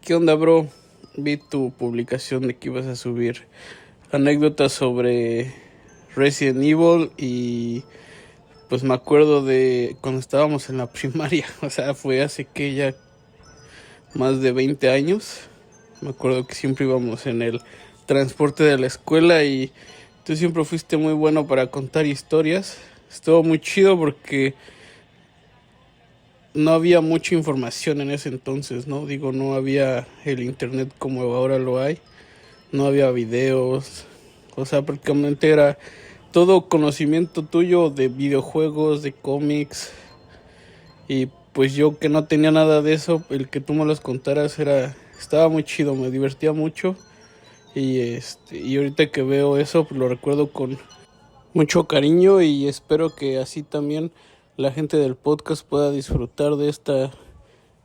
¿Qué onda, bro? Vi tu publicación de que ibas a subir anécdotas sobre Resident Evil y pues me acuerdo de cuando estábamos en la primaria, o sea, fue hace que ya más de 20 años. Me acuerdo que siempre íbamos en el transporte de la escuela y tú siempre fuiste muy bueno para contar historias. Estuvo muy chido porque no había mucha información en ese entonces, ¿no? Digo, no había el internet como ahora lo hay. No había videos, o sea, prácticamente era todo conocimiento tuyo de videojuegos, de cómics, y pues yo que no tenía nada de eso, el que tú me los contaras estaba muy chido, me divertía mucho, y ahorita que veo eso, pues lo recuerdo con mucho cariño y espero que así también la gente del podcast pueda disfrutar de esta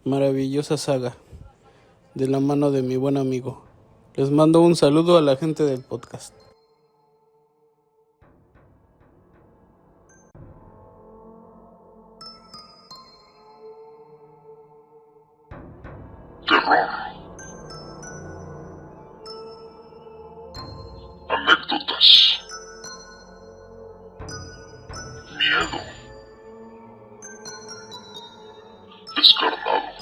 maravillosa saga de la mano de mi buen amigo. Les mando un saludo a la gente del podcast. Terror, anécdotas, miedo, descarnado,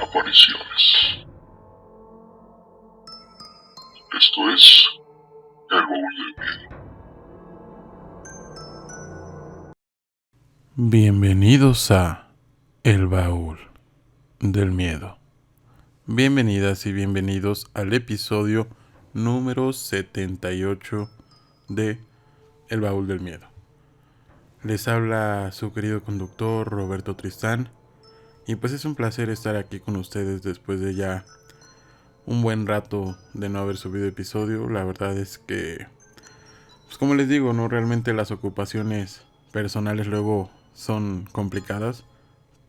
apariciones. Esto es El Baúl del Miedo. Bienvenidos a El Baúl del Miedo. Bienvenidas y bienvenidos al episodio número 78 de El Baúl del Miedo. Les habla su querido conductor Roberto Tristán y pues es un placer estar aquí con ustedes después de ya un buen rato de no haber subido episodio. La verdad es que, pues como les digo, no, realmente las ocupaciones personales luego son complicadas,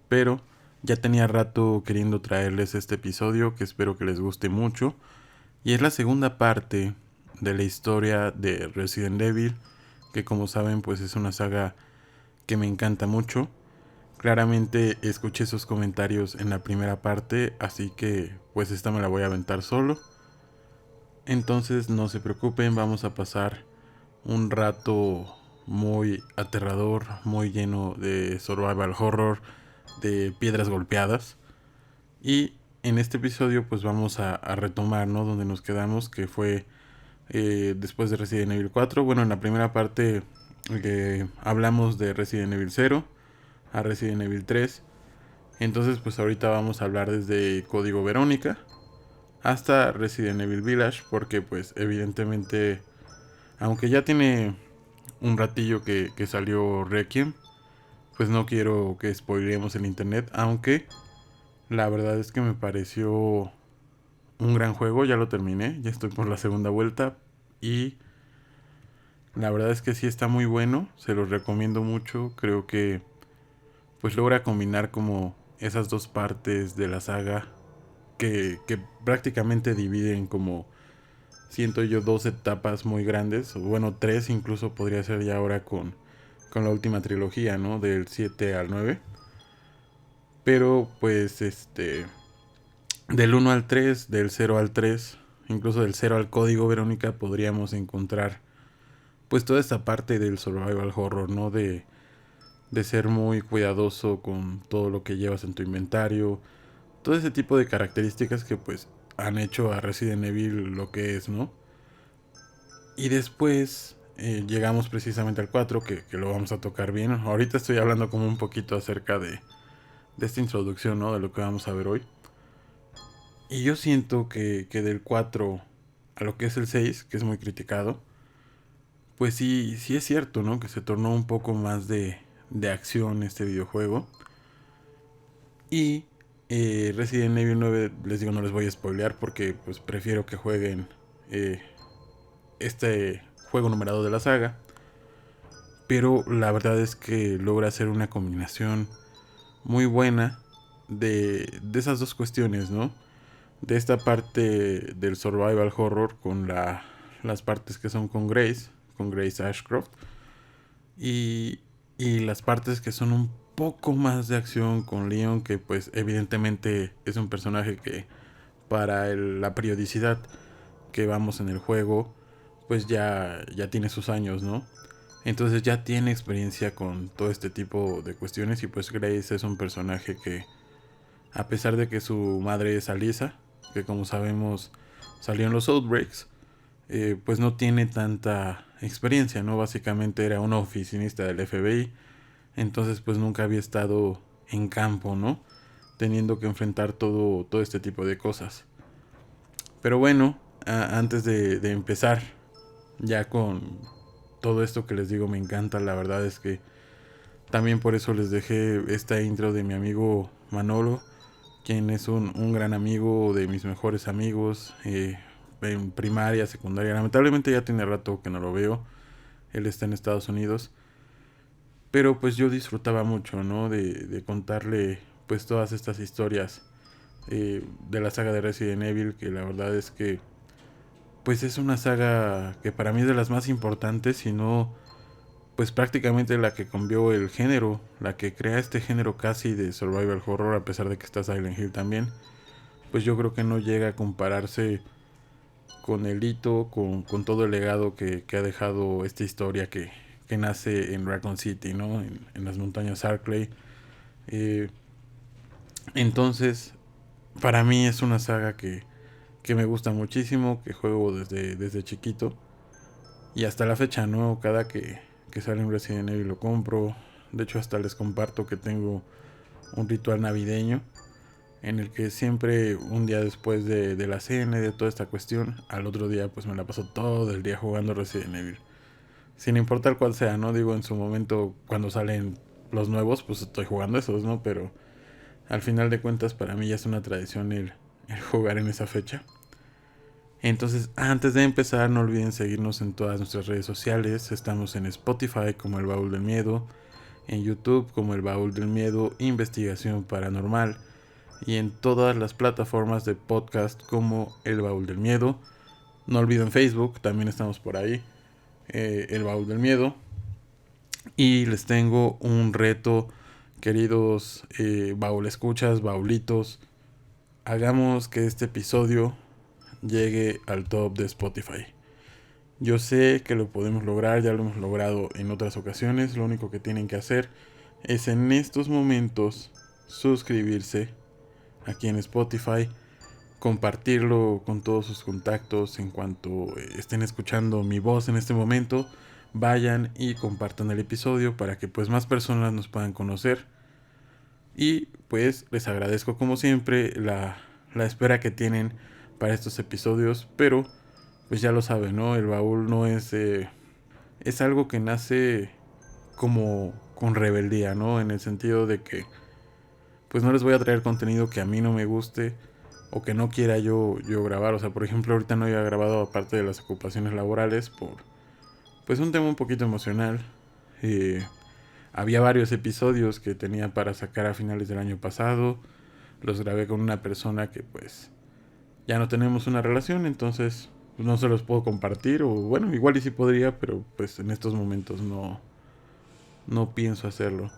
pero ya tenía rato queriendo traerles este episodio que espero que les guste mucho. Y es la segunda parte de la historia de Resident Evil, que como saben pues es una saga que me encanta mucho. Claramente escuché sus comentarios en la primera parte, así que pues esta me la voy a aventar solo. Entonces no se preocupen, vamos a pasar un rato muy aterrador, muy lleno de survival horror, de piedras golpeadas. Y en este episodio pues vamos a retomar, ¿no?, donde nos quedamos, que fue después de Resident Evil 4. Bueno, en la primera parte hablamos de Resident Evil 0 a Resident Evil 3. Entonces pues ahorita vamos a hablar desde Código Verónica hasta Resident Evil Village, porque pues evidentemente, aunque ya tiene un ratillo que salió Requiem, pues no quiero que spoilemos en internet, aunque la verdad es que me pareció un gran juego. Ya lo terminé, ya estoy por la segunda vuelta y la verdad es que sí está muy bueno, se los recomiendo mucho. Creo que pues logra combinar como esas dos partes de la saga que prácticamente dividen, como siento yo, dos etapas muy grandes, o bueno, tres incluso podría ser ya ahora con la última trilogía, ¿no?, del 7 al 9. Pero pues del 1 al 3, del 0 al 3, incluso del 0 al Código Verónica podríamos encontrar pues toda esta parte del survival horror, ¿no? De ser muy cuidadoso con todo lo que llevas en tu inventario, todo ese tipo de características que pues han hecho a Resident Evil lo que es, ¿no? Y después llegamos precisamente al 4, que lo vamos a tocar bien. Ahorita estoy hablando como un poquito acerca de esta introducción, ¿no?, de lo que vamos a ver hoy. Y yo siento que del 4 a lo que es el 6, que es muy criticado, pues sí es cierto, ¿no?, que se tornó un poco más de acción este videojuego. Y Resident Evil 9, les digo, no les voy a spoilear porque pues prefiero que jueguen eh, este juego numerado de la saga. Pero la verdad es que logra hacer una combinación muy buena de esas dos cuestiones, ¿no? De esta parte del survival horror con las partes que son con Grace Ashcroft, y las partes que son un poco más de acción con Leon, que pues evidentemente es un personaje que para la periodicidad que vamos en el juego, pues ya tiene sus años, ¿no? Entonces ya tiene experiencia con todo este tipo de cuestiones y pues Grace es un personaje que, a pesar de que su madre es Alyssa, que como sabemos salió en los Outbreaks, pues no tiene tanta experiencia, ¿no? Básicamente era una oficinista del FBI, entonces pues nunca había estado en campo, ¿no? Teniendo que enfrentar todo este tipo de cosas. Pero bueno, antes de empezar ya con todo esto que les digo, me encanta, la verdad es que también por eso les dejé esta intro de mi amigo Manolo, quien es un gran amigo, de mis mejores amigos, en primaria, secundaria. Lamentablemente ya tiene rato que no lo veo, él está en Estados Unidos, pero pues yo disfrutaba mucho, ¿no? De contarle pues todas estas historias de la saga de Resident Evil, que la verdad es que pues es una saga que para mí es de las más importantes, y no pues prácticamente la que cambió el género, la que crea este género casi de survival horror, a pesar de que está Silent Hill también. Pues yo creo que no llega a compararse con el hito, con todo el legado que ha dejado esta historia que nace en Raccoon City, ¿no? En las montañas Arklay. Eh, entonces, para mí es una saga que me gusta muchísimo, que juego desde chiquito. Y hasta la fecha, ¿no? Cada que sale un Resident Evil lo compro. De hecho, hasta les comparto que tengo un ritual navideño en el que siempre un día después de la cena y de toda esta cuestión, al otro día pues me la paso todo el día jugando Resident Evil. Sin importar cuál sea, ¿no? Digo, en su momento cuando salen los nuevos pues estoy jugando esos, ¿no? Pero al final de cuentas para mí ya es una tradición el jugar en esa fecha. Entonces, antes de empezar, no olviden seguirnos en todas nuestras redes sociales. Estamos en Spotify como El Baúl del Miedo, en YouTube como El Baúl del Miedo, Investigación Paranormal, y en todas las plataformas de podcast como El Baúl del Miedo. No olviden Facebook, también estamos por ahí, El Baúl del Miedo. Y les tengo un reto, queridos baúl escuchas, baulitos. Hagamos que este episodio llegue al top de Spotify. Yo sé que lo podemos lograr, ya lo hemos logrado en otras ocasiones. Lo único que tienen que hacer es en estos momentos suscribirse aquí en Spotify, compartirlo con todos sus contactos. En cuanto estén escuchando mi voz en este momento, vayan y compartan el episodio para que pues más personas nos puedan conocer. Y pues les agradezco como siempre la espera que tienen para estos episodios, pero pues ya lo saben, ¿no? El baúl no es es algo que nace como con rebeldía, ¿no? En el sentido de que pues no les voy a traer contenido que a mí no me guste o que no quiera yo grabar. O sea, por ejemplo, ahorita no había grabado, aparte de las ocupaciones laborales, por pues un tema un poquito emocional. Había varios episodios que tenía para sacar a finales del año pasado. Los grabé con una persona que pues ya no tenemos una relación, entonces pues, no se los puedo compartir. O bueno, igual y sí podría, pero pues en estos momentos no pienso hacerlo.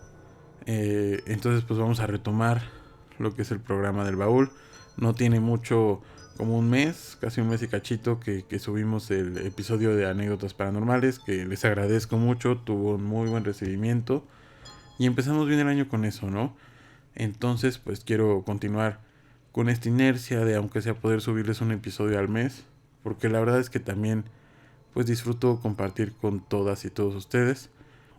Entonces pues vamos a retomar lo que es el programa del baúl. No tiene mucho, como un mes, casi un mes y cachito, que subimos el episodio de anécdotas paranormales, que les agradezco mucho, tuvo un muy buen recibimiento y empezamos bien el año con eso, ¿no? Entonces pues quiero continuar con esta inercia de, aunque sea, poder subirles un episodio al mes, porque la verdad es que también pues disfruto compartir con todas y todos ustedes.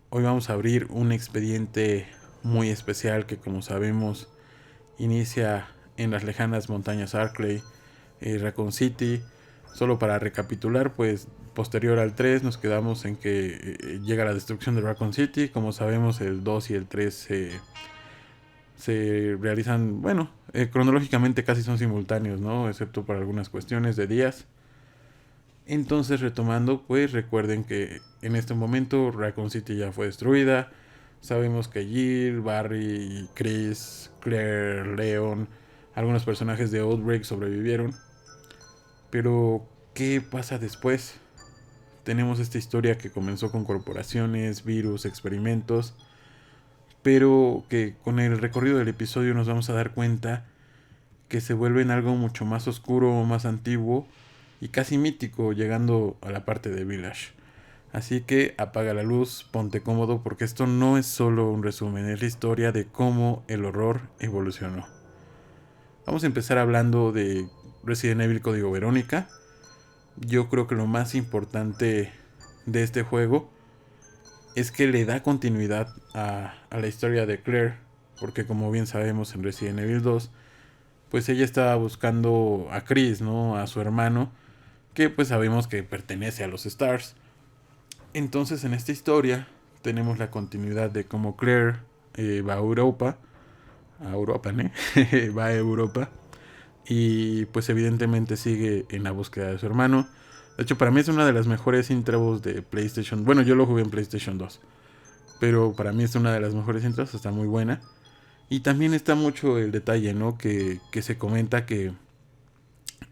Hoy vamos a abrir un expediente muy especial que, como sabemos, inicia en las lejanas montañas Arklay, Raccoon City. Solo para recapitular, pues posterior al 3 nos quedamos en que llega la destrucción de Raccoon City. Como sabemos, el 2 y el 3 se realizan, bueno, cronológicamente casi son simultáneos, ¿no? Excepto por algunas cuestiones de días. Entonces, retomando, pues recuerden que en este momento Raccoon City ya fue destruida. Sabemos que Jill, Barry, Chris, Claire, Leon, algunos personajes de Outbreak sobrevivieron. Pero, ¿qué pasa después? Tenemos esta historia que comenzó con corporaciones, virus, experimentos. pero que con el recorrido del episodio nos vamos a dar cuenta que se vuelve en algo mucho más oscuro, más antiguo y casi mítico, llegando a la parte de Village. Así que apaga la luz, ponte cómodo, porque esto no es solo un resumen, es la historia de cómo el horror evolucionó. Vamos a empezar hablando de Resident Evil Código Verónica. Yo creo que lo más importante de este juego es que le da continuidad a la historia de Claire, porque como bien sabemos en Resident Evil 2, pues ella estaba buscando a Chris, ¿no? A su hermano, que pues sabemos que pertenece a los Stars. Entonces en esta historia tenemos la continuidad de cómo Claire va a Europa, ¿no? Va a Europa y pues evidentemente sigue en la búsqueda de su hermano. De hecho, para mí es una de las mejores intros de PlayStation. Bueno, yo lo jugué en PlayStation 2, pero para mí es una de las mejores intros, está muy buena. Y también está mucho el detalle, ¿no? Que se comenta que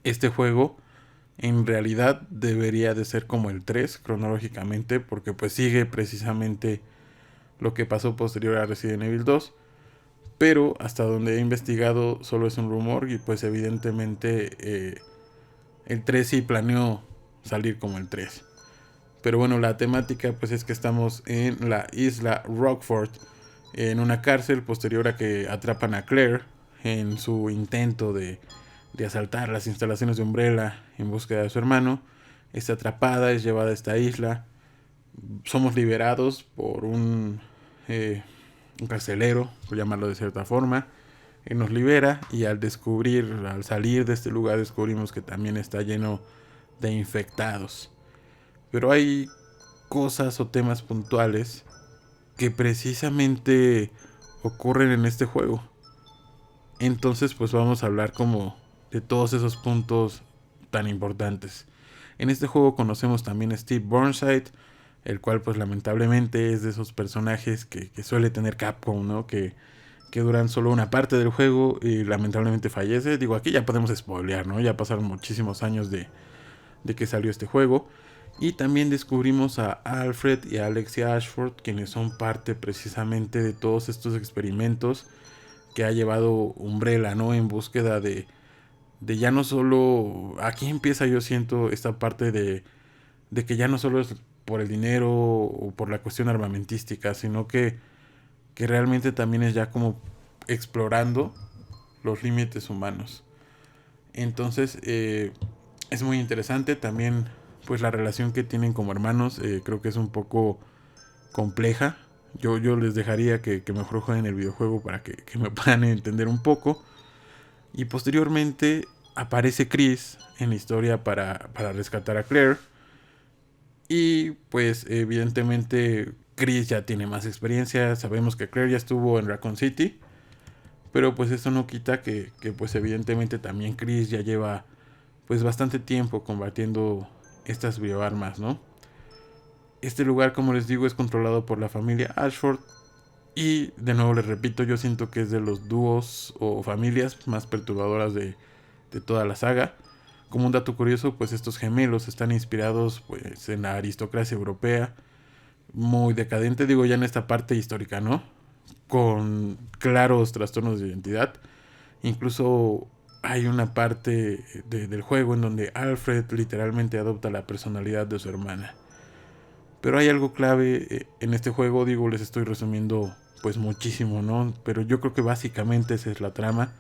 este juego en realidad debería de ser como el 3 cronológicamente, porque pues sigue precisamente lo que pasó posterior a Resident Evil 2. Pero hasta donde he investigado solo es un rumor y pues evidentemente el 3 sí planeó salir como el 3. Pero bueno, la temática pues es que estamos en la isla Rockford, en una cárcel posterior a que atrapan a Claire en su intento de asaltar las instalaciones de Umbrella en búsqueda de su hermano. Está atrapada, es llevada a esta isla. Somos liberados por un carcelero, por llamarlo de cierta forma. Nos libera y al salir de este lugar descubrimos que también está lleno de infectados. Pero hay cosas o temas puntuales que precisamente ocurren en este juego. Entonces pues vamos a hablar como de todos esos puntos tan importantes. En este juego conocemos también a Steve Burnside, el cual pues lamentablemente es de esos personajes que suele tener Capcom, ¿no? Que duran solo una parte del juego y lamentablemente fallece. Digo, aquí ya podemos spoilear, ¿no? Ya pasaron muchísimos años de que salió este juego. Y también descubrimos a Alfred y a Alexia Ashford, quienes son parte precisamente de todos estos experimentos que ha llevado Umbrella, ¿no? En búsqueda de ya no solo... Aquí empieza, yo siento, esta parte de que ya no solo es por el dinero o por la cuestión armamentística, sino que realmente también es ya como explorando los límites humanos. Entonces es muy interesante también pues la relación que tienen como hermanos. Creo que es un poco compleja. Yo les dejaría que mejor jueguen el videojuego para que me puedan entender un poco. Y posteriormente aparece Chris en la historia para rescatar a Claire. Y pues evidentemente Chris ya tiene más experiencia. Sabemos que Claire ya estuvo en Raccoon City. Pero pues eso no quita que pues evidentemente también Chris ya lleva pues bastante tiempo combatiendo estas bioarmas, ¿no? Este lugar, como les digo, es controlado por la familia Ashford. Y de nuevo les repito, yo siento que es de los dúos o familias más perturbadoras de toda la saga. Como un dato curioso, pues estos gemelos están inspirados pues en la aristocracia europea, muy decadente, digo ya en esta parte histórica, ¿no? Con claros trastornos de identidad. Incluso hay una parte del juego en donde Alfred literalmente adopta la personalidad de su hermana. Pero hay algo clave en este juego, digo, les estoy resumiendo pues muchísimo, ¿no? Pero yo creo que básicamente esa es la trama.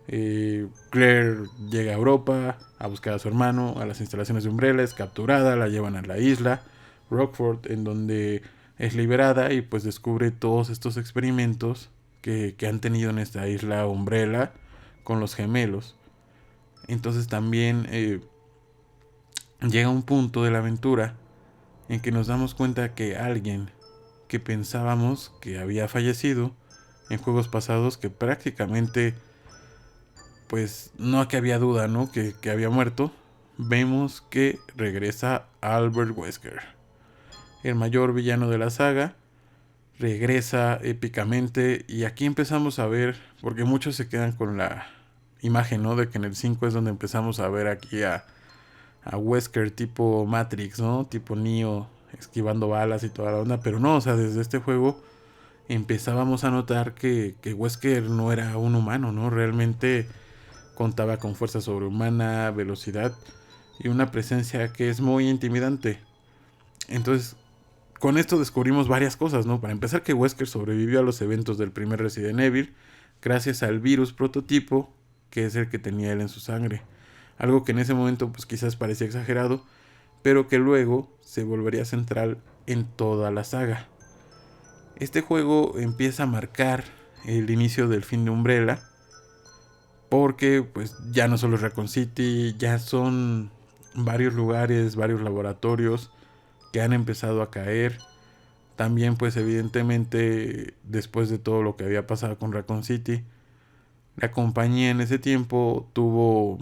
Claire llega a Europa a buscar a su hermano, a las instalaciones de Umbrella, es capturada, la llevan a la isla Rockford, en donde es liberada y pues descubre todos estos experimentos que han tenido en esta isla Umbrella con los gemelos. Entonces también llega un punto de la aventura en que nos damos cuenta que alguien que pensábamos que había fallecido en juegos pasados, que prácticamente pues no que había duda, ¿no? Que había muerto, vemos que regresa Albert Wesker, el mayor villano de la saga. Regresa épicamente y aquí empezamos a ver, porque muchos se quedan con la imagen, ¿no? De que en el 5 es donde empezamos a ver aquí a Wesker tipo Matrix, ¿no? Tipo Neo, esquivando balas y toda la onda, pero no, o sea, desde este juego empezábamos a notar que Wesker no era un humano, ¿no? Realmente contaba con fuerza sobrehumana, velocidad y una presencia que es muy intimidante. Entonces, con esto descubrimos varias cosas, ¿no? Para empezar, que Wesker sobrevivió a los eventos del primer Resident Evil gracias al virus prototipo, que es el que tenía él en su sangre. Algo que en ese momento pues quizás parecía exagerado, pero que luego se volvería central en toda la saga. Este juego empieza a marcar el inicio del fin de Umbrella, porque pues ya no solo es Raccoon City, ya son varios lugares, varios laboratorios que han empezado a caer. También pues evidentemente después de todo lo que había pasado con Raccoon City, la compañía en ese tiempo tuvo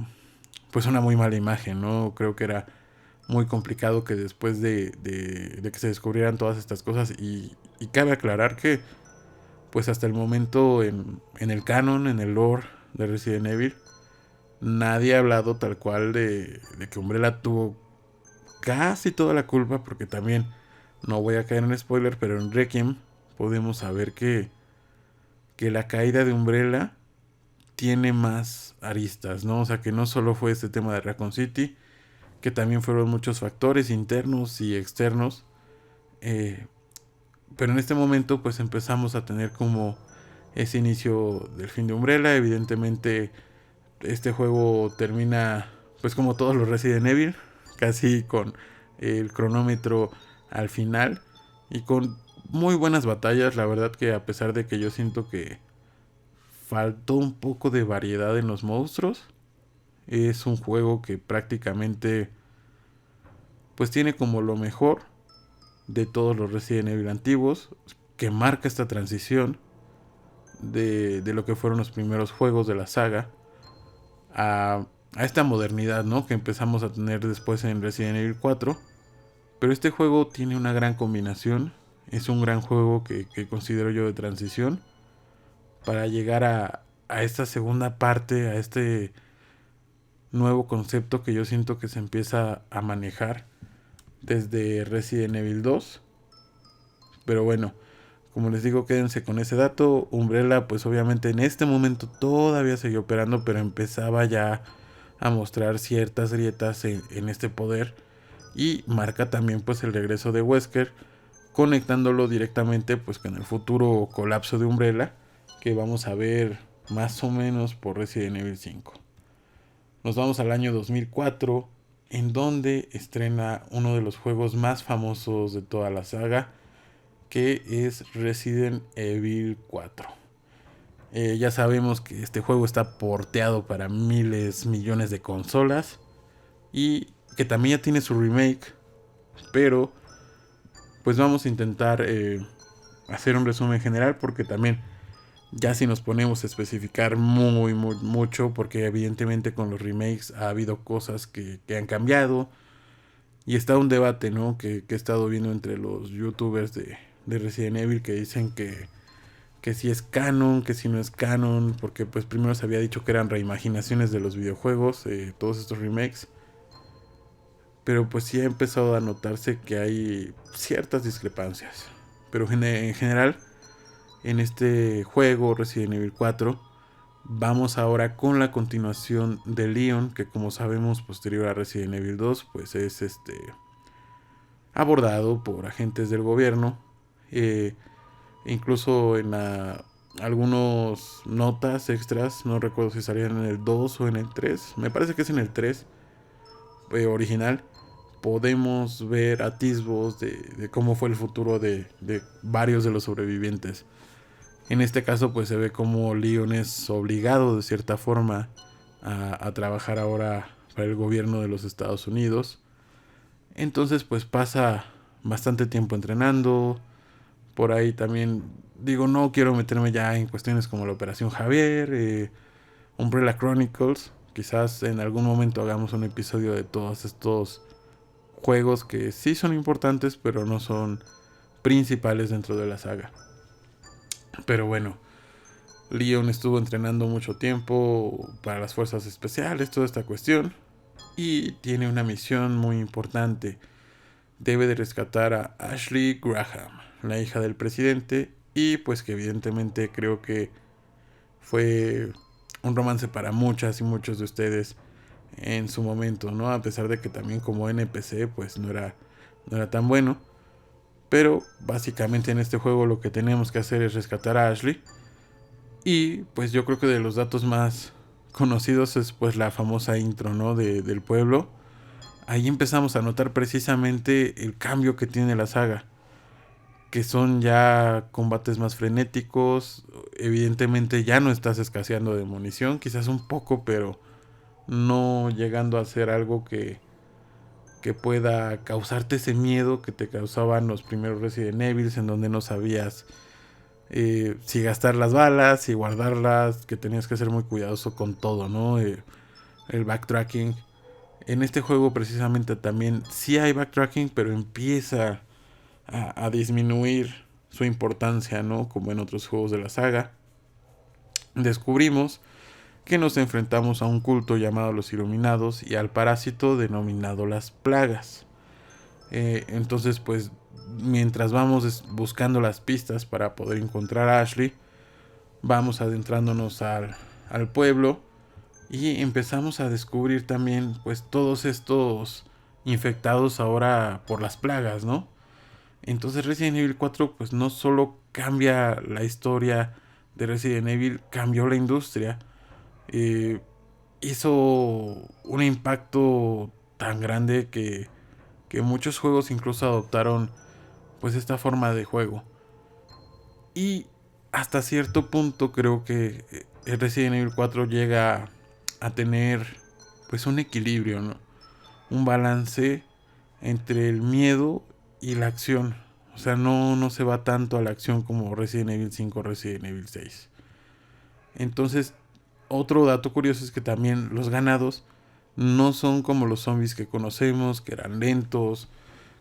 pues una muy mala imagen, ¿no? Creo que era muy complicado que después de que se descubrieran todas estas cosas, y cabe aclarar que pues hasta el momento en el canon, en el lore de Resident Evil, nadie ha hablado tal cual de que Umbrella tuvo casi toda la culpa, porque también no voy a caer en spoiler, pero en Requiem podemos saber que la caída de Umbrella tiene más aristas, ¿no? O sea, que no solo fue este tema de Raccoon City, que también fueron muchos factores internos y externos. Pero en este momento pues empezamos a tener como ese inicio del fin de Umbrella. Evidentemente este juego termina pues como todos los Resident Evil, casi con el cronómetro al final y con muy buenas batallas. La verdad que a pesar de que yo siento que faltó un poco de variedad en los monstruos, es un juego que prácticamente pues tiene como lo mejor de todos los Resident Evil antiguos, que marca esta transición de lo que fueron los primeros juegos de la saga a esta modernidad, ¿no? Que empezamos a tener después en Resident Evil 4. Pero este juego tiene una gran combinación. Es un gran juego que considero yo de transición para llegar a esta segunda parte, a este nuevo concepto que yo siento que se empieza a manejar desde Resident Evil 2. Pero bueno, como les digo, quédense con ese dato. Umbrella pues obviamente en este momento todavía seguía operando, pero empezaba ya a mostrar ciertas grietas en este poder, y marca también pues el regreso de Wesker, conectándolo directamente pues con el futuro colapso de Umbrella que vamos a ver más o menos por Resident Evil 5. Nos vamos al año 2004, en donde estrena uno de los juegos más famosos de toda la saga, que es Resident Evil 4. Ya sabemos que este juego está porteado para miles, millones de consolas, y que también ya tiene su remake, pero pues vamos a intentar hacer un resumen general, porque también ya si nos ponemos a especificar mucho, porque evidentemente con los remakes ha habido cosas que han cambiado, y está un debate, ¿no? Que he estado viendo entre los youtubers de Resident Evil, que dicen que si es canon, que si no es canon, porque pues primero se había dicho que eran reimaginaciones de los videojuegos, todos estos remakes, pero pues sí ha empezado a notarse que hay ciertas discrepancias. Pero en general, en este juego Resident Evil 4 vamos ahora con la continuación de Leon, que como sabemos posterior a Resident Evil 2 pues es abordado por agentes del gobierno. Incluso en algunos notas extras, no recuerdo si salían en el 2 o en el 3, me parece que es en el 3 original, podemos ver atisbos de cómo fue el futuro de varios de los sobrevivientes. En este caso pues se ve como Leon es obligado de cierta forma a trabajar ahora para el gobierno de los Estados Unidos. Entonces pues pasa bastante tiempo entrenando. Por ahí también, digo, no quiero meterme ya en cuestiones como la Operación Javier, Umbrella Chronicles. Quizás en algún momento hagamos un episodio de todos estos juegos que sí son importantes, pero no son principales dentro de la saga. Pero bueno, Leon estuvo entrenando mucho tiempo para las fuerzas especiales, toda esta cuestión, y tiene una misión muy importante. Debe de rescatar a Ashley Graham, la hija del presidente, y pues que evidentemente creo que fue un romance para muchas y muchos de ustedes en su momento, ¿no? A pesar de que también como NPC pues no era tan bueno. Pero básicamente en este juego lo que tenemos que hacer es rescatar a Ashley. Y pues yo creo que de los datos más conocidos es pues la famosa intro, ¿no? Del pueblo. Ahí empezamos a notar precisamente el cambio que tiene la saga. Que son ya combates más frenéticos. Evidentemente ya no estás escaseando de munición. Quizás un poco, pero no llegando a ser algo que pueda causarte ese miedo que te causaban los primeros Resident Evil, en donde no sabías si gastar las balas, si guardarlas, que tenías que ser muy cuidadoso con todo, ¿no? El backtracking. En este juego precisamente también sí hay backtracking, pero empieza a disminuir su importancia, ¿no? Como en otros juegos de la saga. Descubrimos que nos enfrentamos a un culto llamado los Iluminados y al parásito denominado las Plagas. Entonces pues mientras vamos buscando las pistas para poder encontrar a Ashley, vamos adentrándonos al pueblo y empezamos a descubrir también pues todos estos infectados ahora por las plagas, ¿no? Entonces Resident Evil 4 pues no solo cambia la historia de Resident Evil, cambió la industria. eh, Hizo un impacto tan grande que muchos juegos incluso adoptaron pues esta forma de juego. Y hasta cierto punto creo que el Resident Evil 4 llega a tener pues un equilibrio, ¿no? Un balance entre el miedo y la acción. O sea, no se va tanto a la acción como Resident Evil 5 o Resident Evil 6. Entonces, otro dato curioso es que también los ganados no son como los zombies que conocemos, que eran lentos,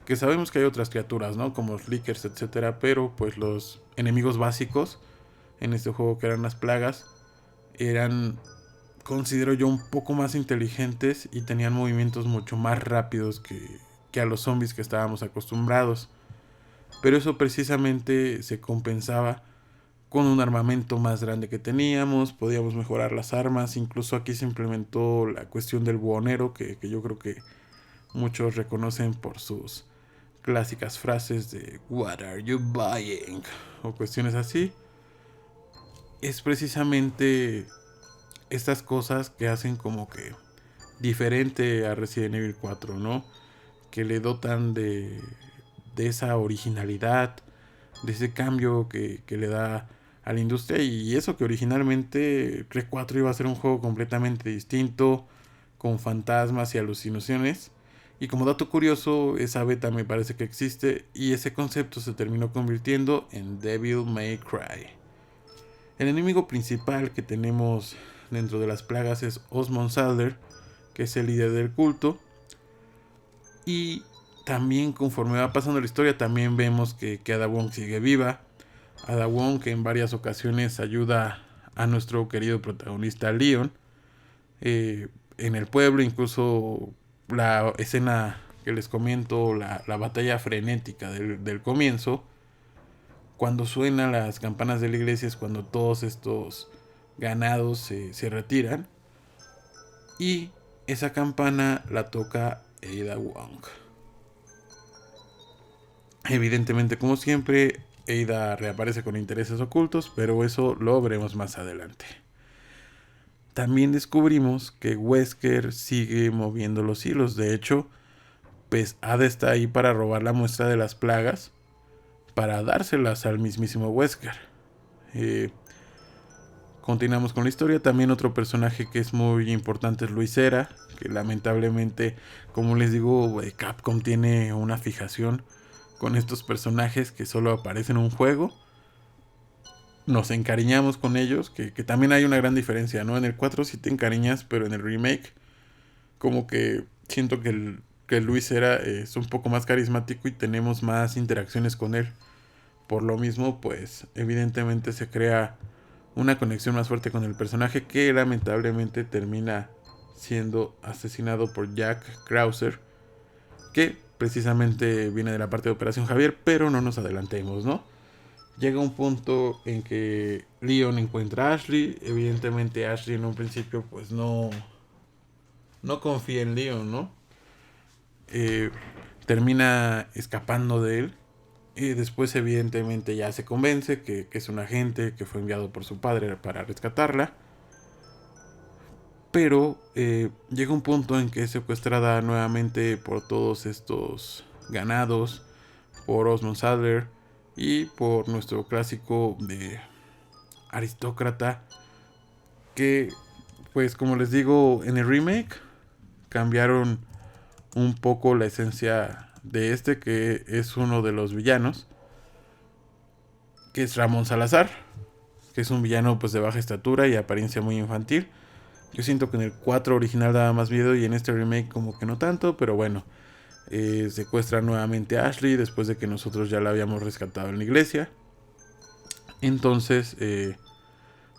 que sabemos que hay otras criaturas, ¿no? Como los Lickers, etcétera, pero pues los enemigos básicos en este juego, que eran las plagas, eran, considero yo, un poco más inteligentes y tenían movimientos mucho más rápidos que a los zombies que estábamos acostumbrados. Pero eso precisamente se compensaba con un armamento más grande que teníamos, podíamos mejorar las armas, incluso aquí se implementó la cuestión del buhonero, que yo creo que muchos reconocen por sus clásicas frases de "What are you buying?" o cuestiones así. Es precisamente estas cosas que hacen como que diferente a Resident Evil 4, ¿no? Que le dotan de esa originalidad, de ese cambio que le da a la industria. Y eso que originalmente Rec 4 iba a ser un juego completamente distinto, con fantasmas y alucinaciones. Y como dato curioso, esa beta me parece que existe y ese concepto se terminó convirtiendo en Devil May Cry. El enemigo principal que tenemos dentro de las plagas es Osmond Saddler, que es el líder del culto. Y también conforme va pasando la historia, también vemos que Ada Wong sigue viva. Ada Wong, que en varias ocasiones ayuda a nuestro querido protagonista Leon en el pueblo. Incluso la escena que les comento, la batalla frenética del comienzo, cuando suenan las campanas de la iglesia, es cuando todos estos ganados se retiran. Y esa campana la toca Ada Wong. Evidentemente, como siempre, Ada reaparece con intereses ocultos, pero eso lo veremos más adelante. También descubrimos que Wesker sigue moviendo los hilos. De hecho, pues Ada está ahí para robar la muestra de las plagas, para dárselas al mismísimo Wesker. Continuamos con la historia. También otro personaje que es muy importante es Luisera, que lamentablemente, como les digo, Capcom tiene una fijación con estos personajes que solo aparecen en un juego. Nos encariñamos con ellos, que también hay una gran diferencia, ¿no? En el 4 sí te encariñas, pero en el remake como que siento que Luisera es un poco más carismático y tenemos más interacciones con él. Por lo mismo, pues evidentemente se crea una conexión más fuerte con el personaje, que lamentablemente termina siendo asesinado por Jack Krauser, que precisamente viene de la parte de Operación Javier, pero no nos adelantemos, ¿no? llega un punto en que Leon encuentra a Ashley. Evidentemente Ashley en un principio pues no confía en Leon, ¿no? Eh, Termina escapando de él. Y después evidentemente ya se convence que es un agente que fue enviado por su padre para rescatarla. Pero llega un punto en que es secuestrada nuevamente por todos estos ganados, por Osmond Sadler y por nuestro clásico de aristócrata, que pues como les digo, en el remake cambiaron un poco la esencia de este, que es uno de los villanos, que es Ramón Salazar, que es un villano pues de baja estatura y apariencia muy infantil. Yo siento que en el 4 original daba más miedo y en este remake como que no tanto, pero bueno. Secuestra nuevamente a Ashley después de que nosotros ya la habíamos rescatado en la iglesia. Entonces,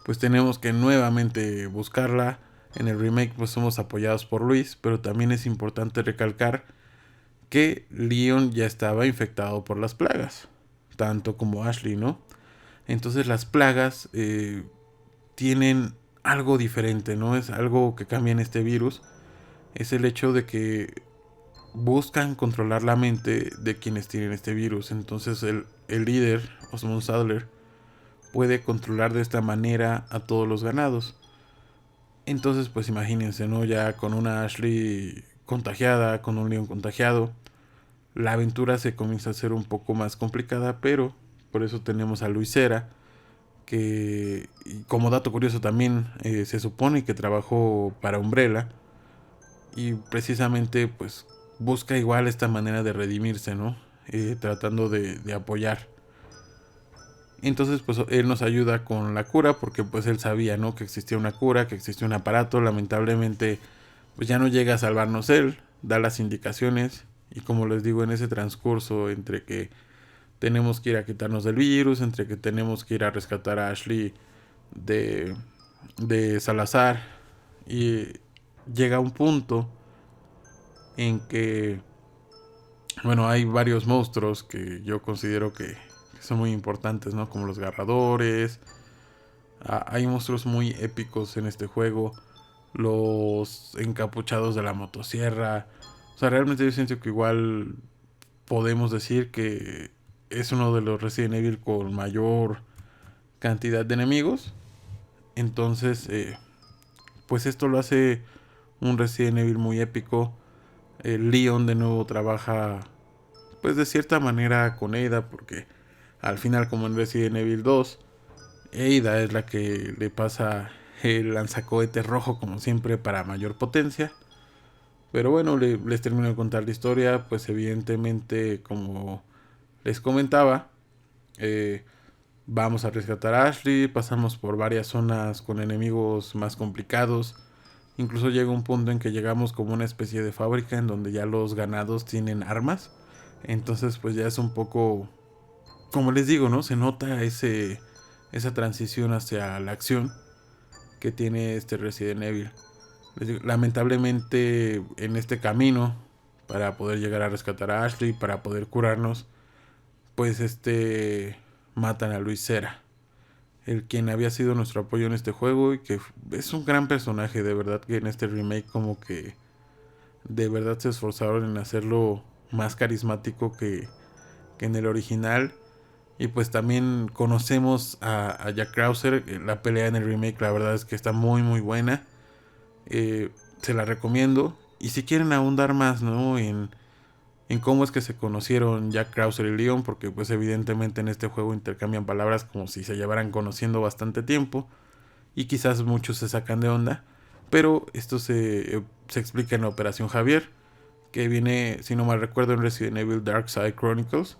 pues tenemos que nuevamente buscarla. En el remake pues somos apoyados por Luis, pero también es importante recalcar que Leon ya estaba infectado por las plagas, tanto como Ashley, ¿no? Entonces las plagas tienen algo diferente, ¿no? Es algo que cambia en este virus. Es el hecho de que buscan controlar la mente de quienes tienen este virus. Entonces el líder, Osmond Sadler, puede controlar de esta manera a todos los ganados. Entonces pues imagínense, ¿no? Ya con una Ashley contagiada, con un Leon contagiado, la aventura se comienza a hacer un poco más complicada, pero por eso tenemos a Luisera, que como dato curioso también se supone que trabajó para Umbrella y precisamente pues busca igual esta manera de redimirse, ¿no? Tratando de apoyar. Entonces pues él nos ayuda con la cura porque pues él sabía, ¿no? Que existía una cura, que existía un aparato. Lamentablemente pues ya no llega a salvarnos él, da las indicaciones y como les digo, en ese transcurso entre que tenemos que ir a quitarnos del virus, entre que tenemos que ir a rescatar a Ashley de Salazar, y llega un punto en que, bueno, hay varios monstruos que yo considero que son muy importantes, ¿no? Como los Garradores. Hay monstruos muy épicos en este juego. Los encapuchados de la motosierra. O sea, realmente yo siento que igual podemos decir que es uno de los Resident Evil con mayor cantidad de enemigos. Entonces, pues esto lo hace un Resident Evil muy épico. Leon de nuevo trabaja pues de cierta manera con Ada, porque al final, como en Resident Evil 2, Ada es la que le pasa el lanzacohetes rojo como siempre para mayor potencia. Pero bueno, les termino de contar la historia. Pues evidentemente, como les comentaba, vamos a rescatar a Ashley, pasamos por varias zonas con enemigos más complicados. Incluso llega un punto en que llegamos como una especie de fábrica en donde ya los ganados tienen armas. Entonces pues ya es un poco, como les digo, ¿no? Se nota esa transición hacia la acción que tiene este Resident Evil. Les digo, lamentablemente en este camino, para poder llegar a rescatar a Ashley, para poder curarnos, pues matan a Luis Cera, el quien había sido nuestro apoyo en este juego y que es un gran personaje. De verdad que en este remake como que de verdad se esforzaron en hacerlo más carismático que en el original. Y pues también conocemos a Jack Krauser. La pelea en el remake la verdad es que está muy muy buena. Se la recomiendo. Y si quieren ahondar más, ¿no? En cómo es que se conocieron Jack Krauser y Leon, porque pues evidentemente en este juego intercambian palabras como si se llevaran conociendo bastante tiempo y quizás muchos se sacan de onda, pero esto se explica en la Operación Javier, que viene, si no mal recuerdo, en Resident Evil Dark Side Chronicles,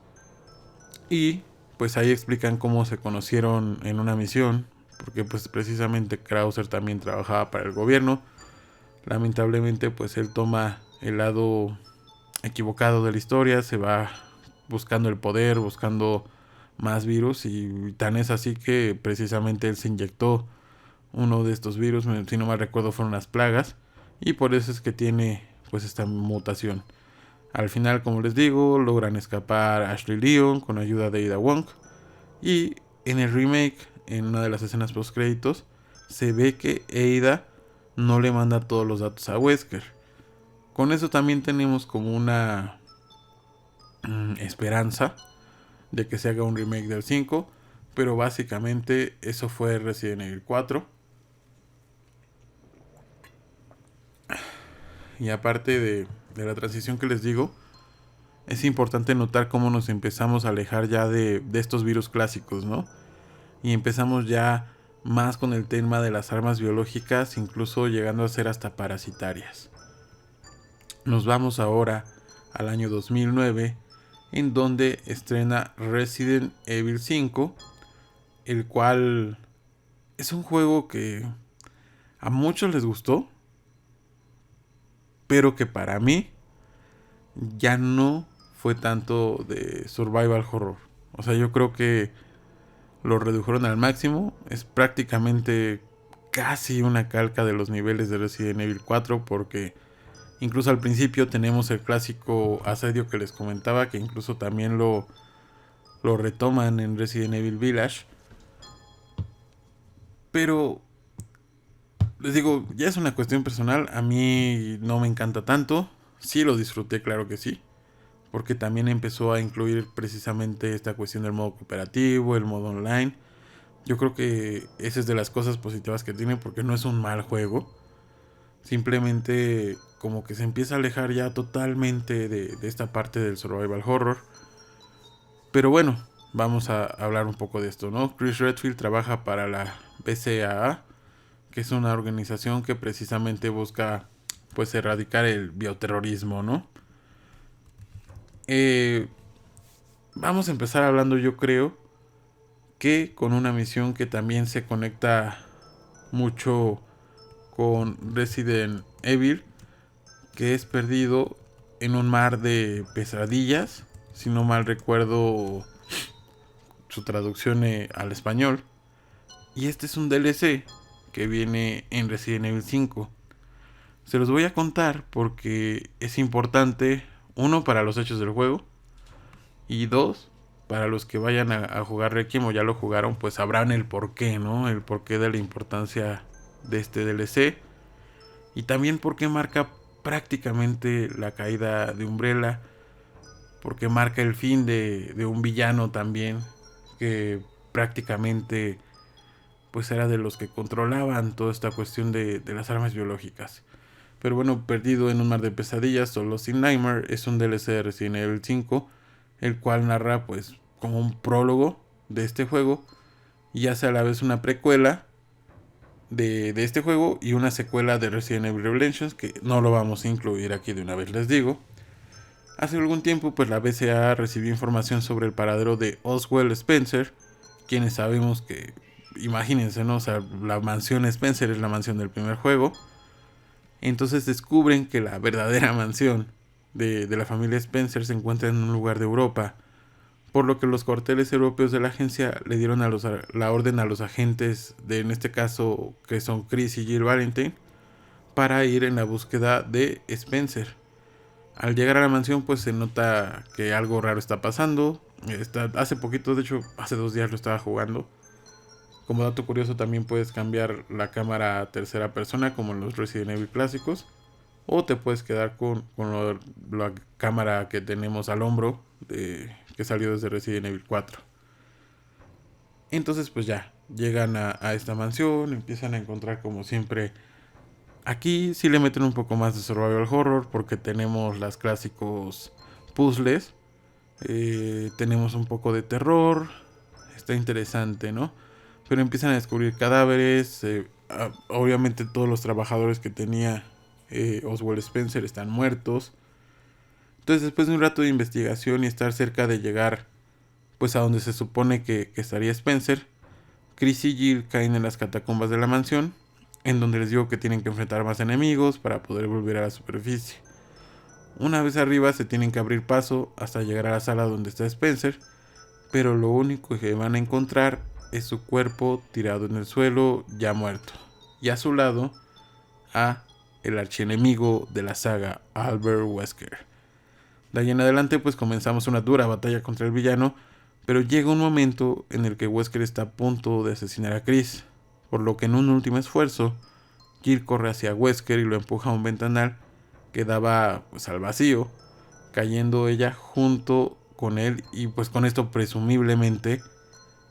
y pues ahí explican cómo se conocieron en una misión, porque pues precisamente Krauser también trabajaba para el gobierno. Lamentablemente pues él toma el lado equivocado de la historia, se va buscando el poder, buscando más virus, y tan es así que precisamente él se inyectó uno de estos virus, si no mal recuerdo fueron las plagas, y por eso es que tiene pues esta mutación. Al final, como les digo, logran escapar Ashley y Leon con ayuda de Ada Wong, Y en el remake, en una de las escenas post créditos, se ve que Ada no le manda todos los datos a Wesker. Con eso también tenemos como una esperanza de que se haga un remake del 5, pero básicamente eso fue Resident Evil 4. Y aparte de la transición que les digo, es importante notar cómo nos empezamos a alejar ya de estos virus clásicos, ¿no? Y empezamos ya más con el tema de las armas biológicas, incluso llegando a ser hasta parasitarias. Nos vamos ahora al año 2009, en donde estrena Resident Evil 5, el cual es un juego que a muchos les gustó, pero que para mí ya no fue tanto de survival horror. O sea, yo creo que lo redujeron al máximo. Es prácticamente casi una calca de los niveles de Resident Evil 4, porque incluso al principio tenemos el clásico asedio que les comentaba, que incluso también lo retoman en Resident Evil Village. Pero les digo, ya es una cuestión personal. A mí no me encanta tanto. Sí lo disfruté, claro que sí, porque también empezó a incluir precisamente esta cuestión del modo cooperativo, el modo online. Yo creo que esa es de las cosas positivas que tiene, porque no es un mal juego. Simplemente como que se empieza a alejar ya totalmente de esta parte del survival horror. Pero bueno, vamos a hablar un poco de esto, ¿no? Chris Redfield trabaja para la BCAA, que es una organización que precisamente busca pues erradicar el bioterrorismo, ¿no? Vamos a empezar hablando, yo creo, que con una misión que también se conecta mucho con Resident Evil, que es perdido en un mar de pesadillas, si no mal recuerdo su traducción al español. Y este es un DLC que viene en Resident Evil 5. Se los voy a contar porque es importante, uno, para los hechos del juego, y dos, para los que vayan a jugar Requiem o ya lo jugaron, pues sabrán el porqué, ¿no? El porqué de la importancia de este DLC. Y también porque marca prácticamente la caída de Umbrella. Porque marca el fin de un villano también, que prácticamente pues era de los que controlaban toda esta cuestión de las armas biológicas. Pero bueno, Perdido en un mar de pesadillas, Solo Sin Nightmare, es un DLC de Resident Evil 5, el cual narra pues como un prólogo de este juego y hace a la vez una precuela de este juego y una secuela de Resident Evil Revelations, que no lo vamos a incluir aquí de una vez, les digo. Hace algún tiempo pues la BCA recibió información sobre el paradero de Oswald Spencer, quienes sabemos que, imagínense, ¿no? O sea, la mansión Spencer es la mansión del primer juego. Entonces descubren que la verdadera mansión de la familia Spencer se encuentra en un lugar de Europa, por lo que los cuarteles europeos de la agencia le dieron la orden a los agentes, en este caso que son Chris y Jill Valentine, para ir en la búsqueda de Spencer. Al llegar a la mansión pues se nota que algo raro está pasando. Hace poquito, de hecho hace 2 días lo estaba jugando. Como dato curioso, también puedes cambiar la cámara a tercera persona como en los Resident Evil clásicos, o te puedes quedar con la cámara que tenemos al hombro que salió desde Resident Evil 4. Entonces pues ya llegan a esta mansión, empiezan a encontrar como siempre. Aquí sí le meten un poco más de survival horror porque tenemos las clásicos puzzles, tenemos un poco de terror, está interesante, ¿no? Pero empiezan a descubrir cadáveres, obviamente todos los trabajadores que tenía Oswald Spencer están muertos. Entonces después de un rato de investigación y estar cerca de llegar pues a donde se supone que estaría Spencer, Chris y Jill caen en las catacumbas de la mansión, en donde les digo que tienen que enfrentar más enemigos para poder volver a la superficie. Una vez arriba se tienen que abrir paso hasta llegar a la sala donde está Spencer, pero lo único que van a encontrar es su cuerpo tirado en el suelo, ya muerto, y a su lado a el archienemigo de la saga, Albert Wesker. De ahí en adelante pues comenzamos una dura batalla contra el villano, Pero llega un momento en el que Wesker está a punto de asesinar a Chris, por lo que en un último esfuerzo, Jill corre hacia Wesker y lo empuja a un ventanal que daba pues al vacío, cayendo ella junto con él, y pues con esto presumiblemente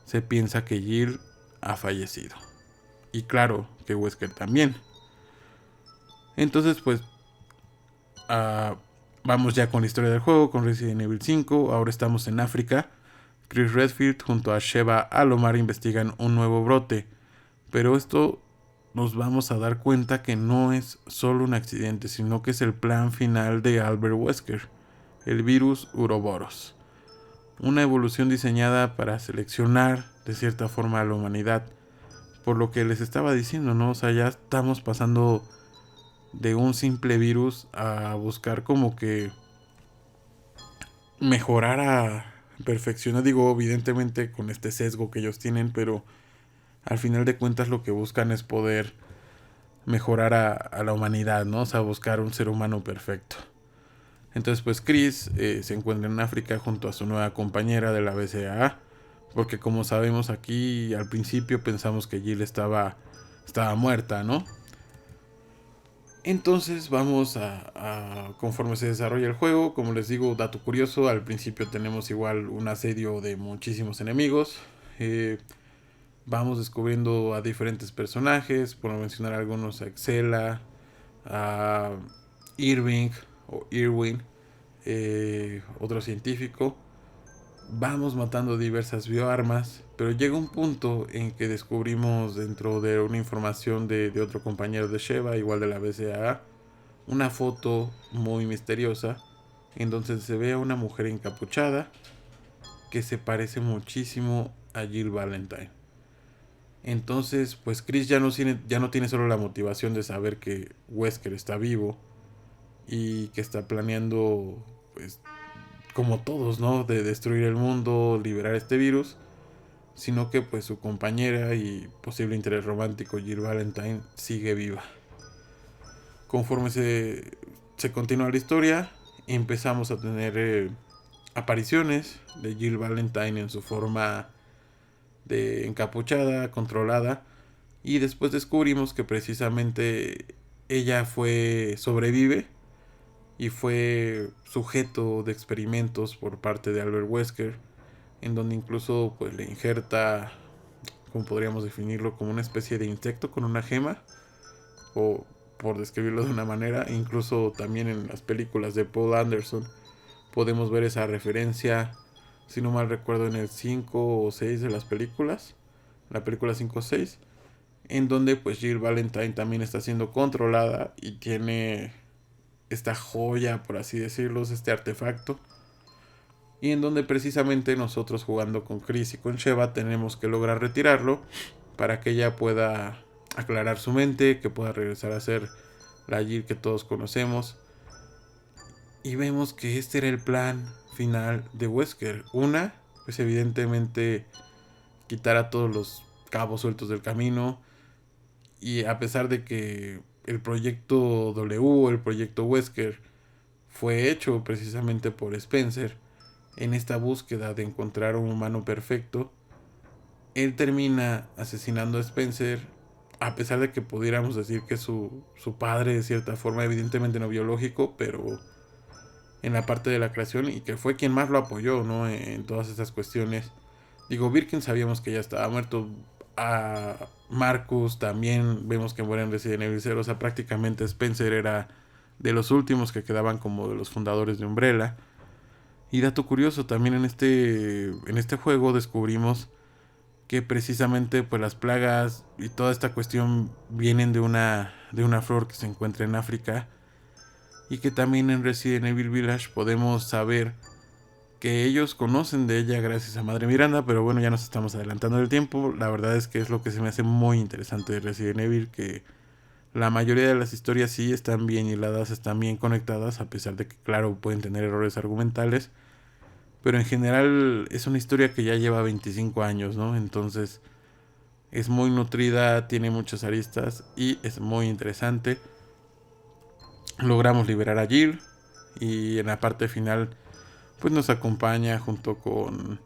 se piensa que Jill ha fallecido. Y claro que Wesker también. Entonces pues vamos ya con la historia del juego, con Resident Evil 5. Ahora estamos en África. Chris Redfield junto a Sheva Alomar investigan un nuevo brote, pero esto nos vamos a dar cuenta que no es solo un accidente, sino que es el plan final de Albert Wesker, el virus Uroboros, una evolución diseñada para seleccionar de cierta forma a la humanidad, por lo que les estaba diciendo, ¿no? O sea, ya estamos pasando de un simple virus a buscar como que mejorar a perfeccionar, digo, evidentemente con este sesgo que ellos tienen, pero al final de cuentas lo que buscan es poder mejorar a la humanidad, ¿no? O sea, buscar un ser humano perfecto. Entonces pues Chris se encuentra en África junto a su nueva compañera de la BCAA, porque como sabemos aquí al principio pensamos que Jill estaba muerta, ¿no? Entonces vamos conforme se desarrolla el juego, como les digo, dato curioso, al principio tenemos igual un asedio de muchísimos enemigos. Vamos descubriendo a diferentes personajes, por mencionar algunos, a Excella, a Irving o Irwin, otro científico. Vamos matando diversas bioarmas, pero llega un punto en que descubrimos dentro de una información de otro compañero de Sheva, igual de la BCAA, una foto muy misteriosa en donde se ve a una mujer encapuchada que se parece muchísimo a Jill Valentine. Entonces pues Chris ya no tiene solo la motivación de saber que Wesker está vivo y que está planeando, pues como todos, ¿no?, de destruir el mundo, liberar este virus, sino que pues su compañera y posible interés romántico Jill Valentine sigue viva. Conforme se continúa la historia, empezamos a tener apariciones de Jill Valentine en su forma de encapuchada, controlada, y después descubrimos que precisamente ella sobrevive y fue sujeto de experimentos por parte de Albert Wesker, en donde incluso pues le injerta, como podríamos definirlo, como una especie de insecto con una gema, o por describirlo de una manera. Incluso también en las películas de Paul Anderson podemos ver esa referencia, si no mal recuerdo, en el 5 o 6 de las películas, la película 5 o 6, en donde pues Jill Valentine también está siendo controlada y tiene esta joya, por así decirlo, este artefacto, y en donde precisamente nosotros, jugando con Chris y con Sheva, tenemos que lograr retirarlo para que ella pueda aclarar su mente, que pueda regresar a ser la Jill que todos conocemos. Y vemos que este era el plan final de Wesker. Una, pues evidentemente quitar a todos los cabos sueltos del camino, y a pesar de que el proyecto W o el proyecto Wesker fue hecho precisamente por Spencer, en esta búsqueda de encontrar un humano perfecto, él termina asesinando a Spencer, a pesar de que pudiéramos decir que es su padre de cierta forma, evidentemente no biológico, pero en la parte de la creación, y que fue quien más lo apoyó, ¿no?, en todas estas cuestiones. Digo, Birkin sabíamos que ya estaba muerto, a Marcus también vemos que muere en Resident Evil 0, o sea, prácticamente Spencer era de los últimos que quedaban como de los fundadores de Umbrella. Y dato curioso, también en este juego descubrimos que precisamente pues las plagas y toda esta cuestión vienen de una flor que se encuentra en África, y que también en Resident Evil Village podemos saber que ellos conocen de ella gracias a Madre Miranda. Pero bueno, ya nos estamos adelantando del tiempo. La verdad es que es lo que se me hace muy interesante de Resident Evil, que la mayoría de las historias sí están bien hiladas, están bien conectadas, a pesar de que claro pueden tener errores argumentales, pero en general es una historia que ya lleva 25 años, ¿no? Entonces es muy nutrida, tiene muchas aristas y es muy interesante. Logramos liberar a Jill, y en la parte final pues nos acompaña junto con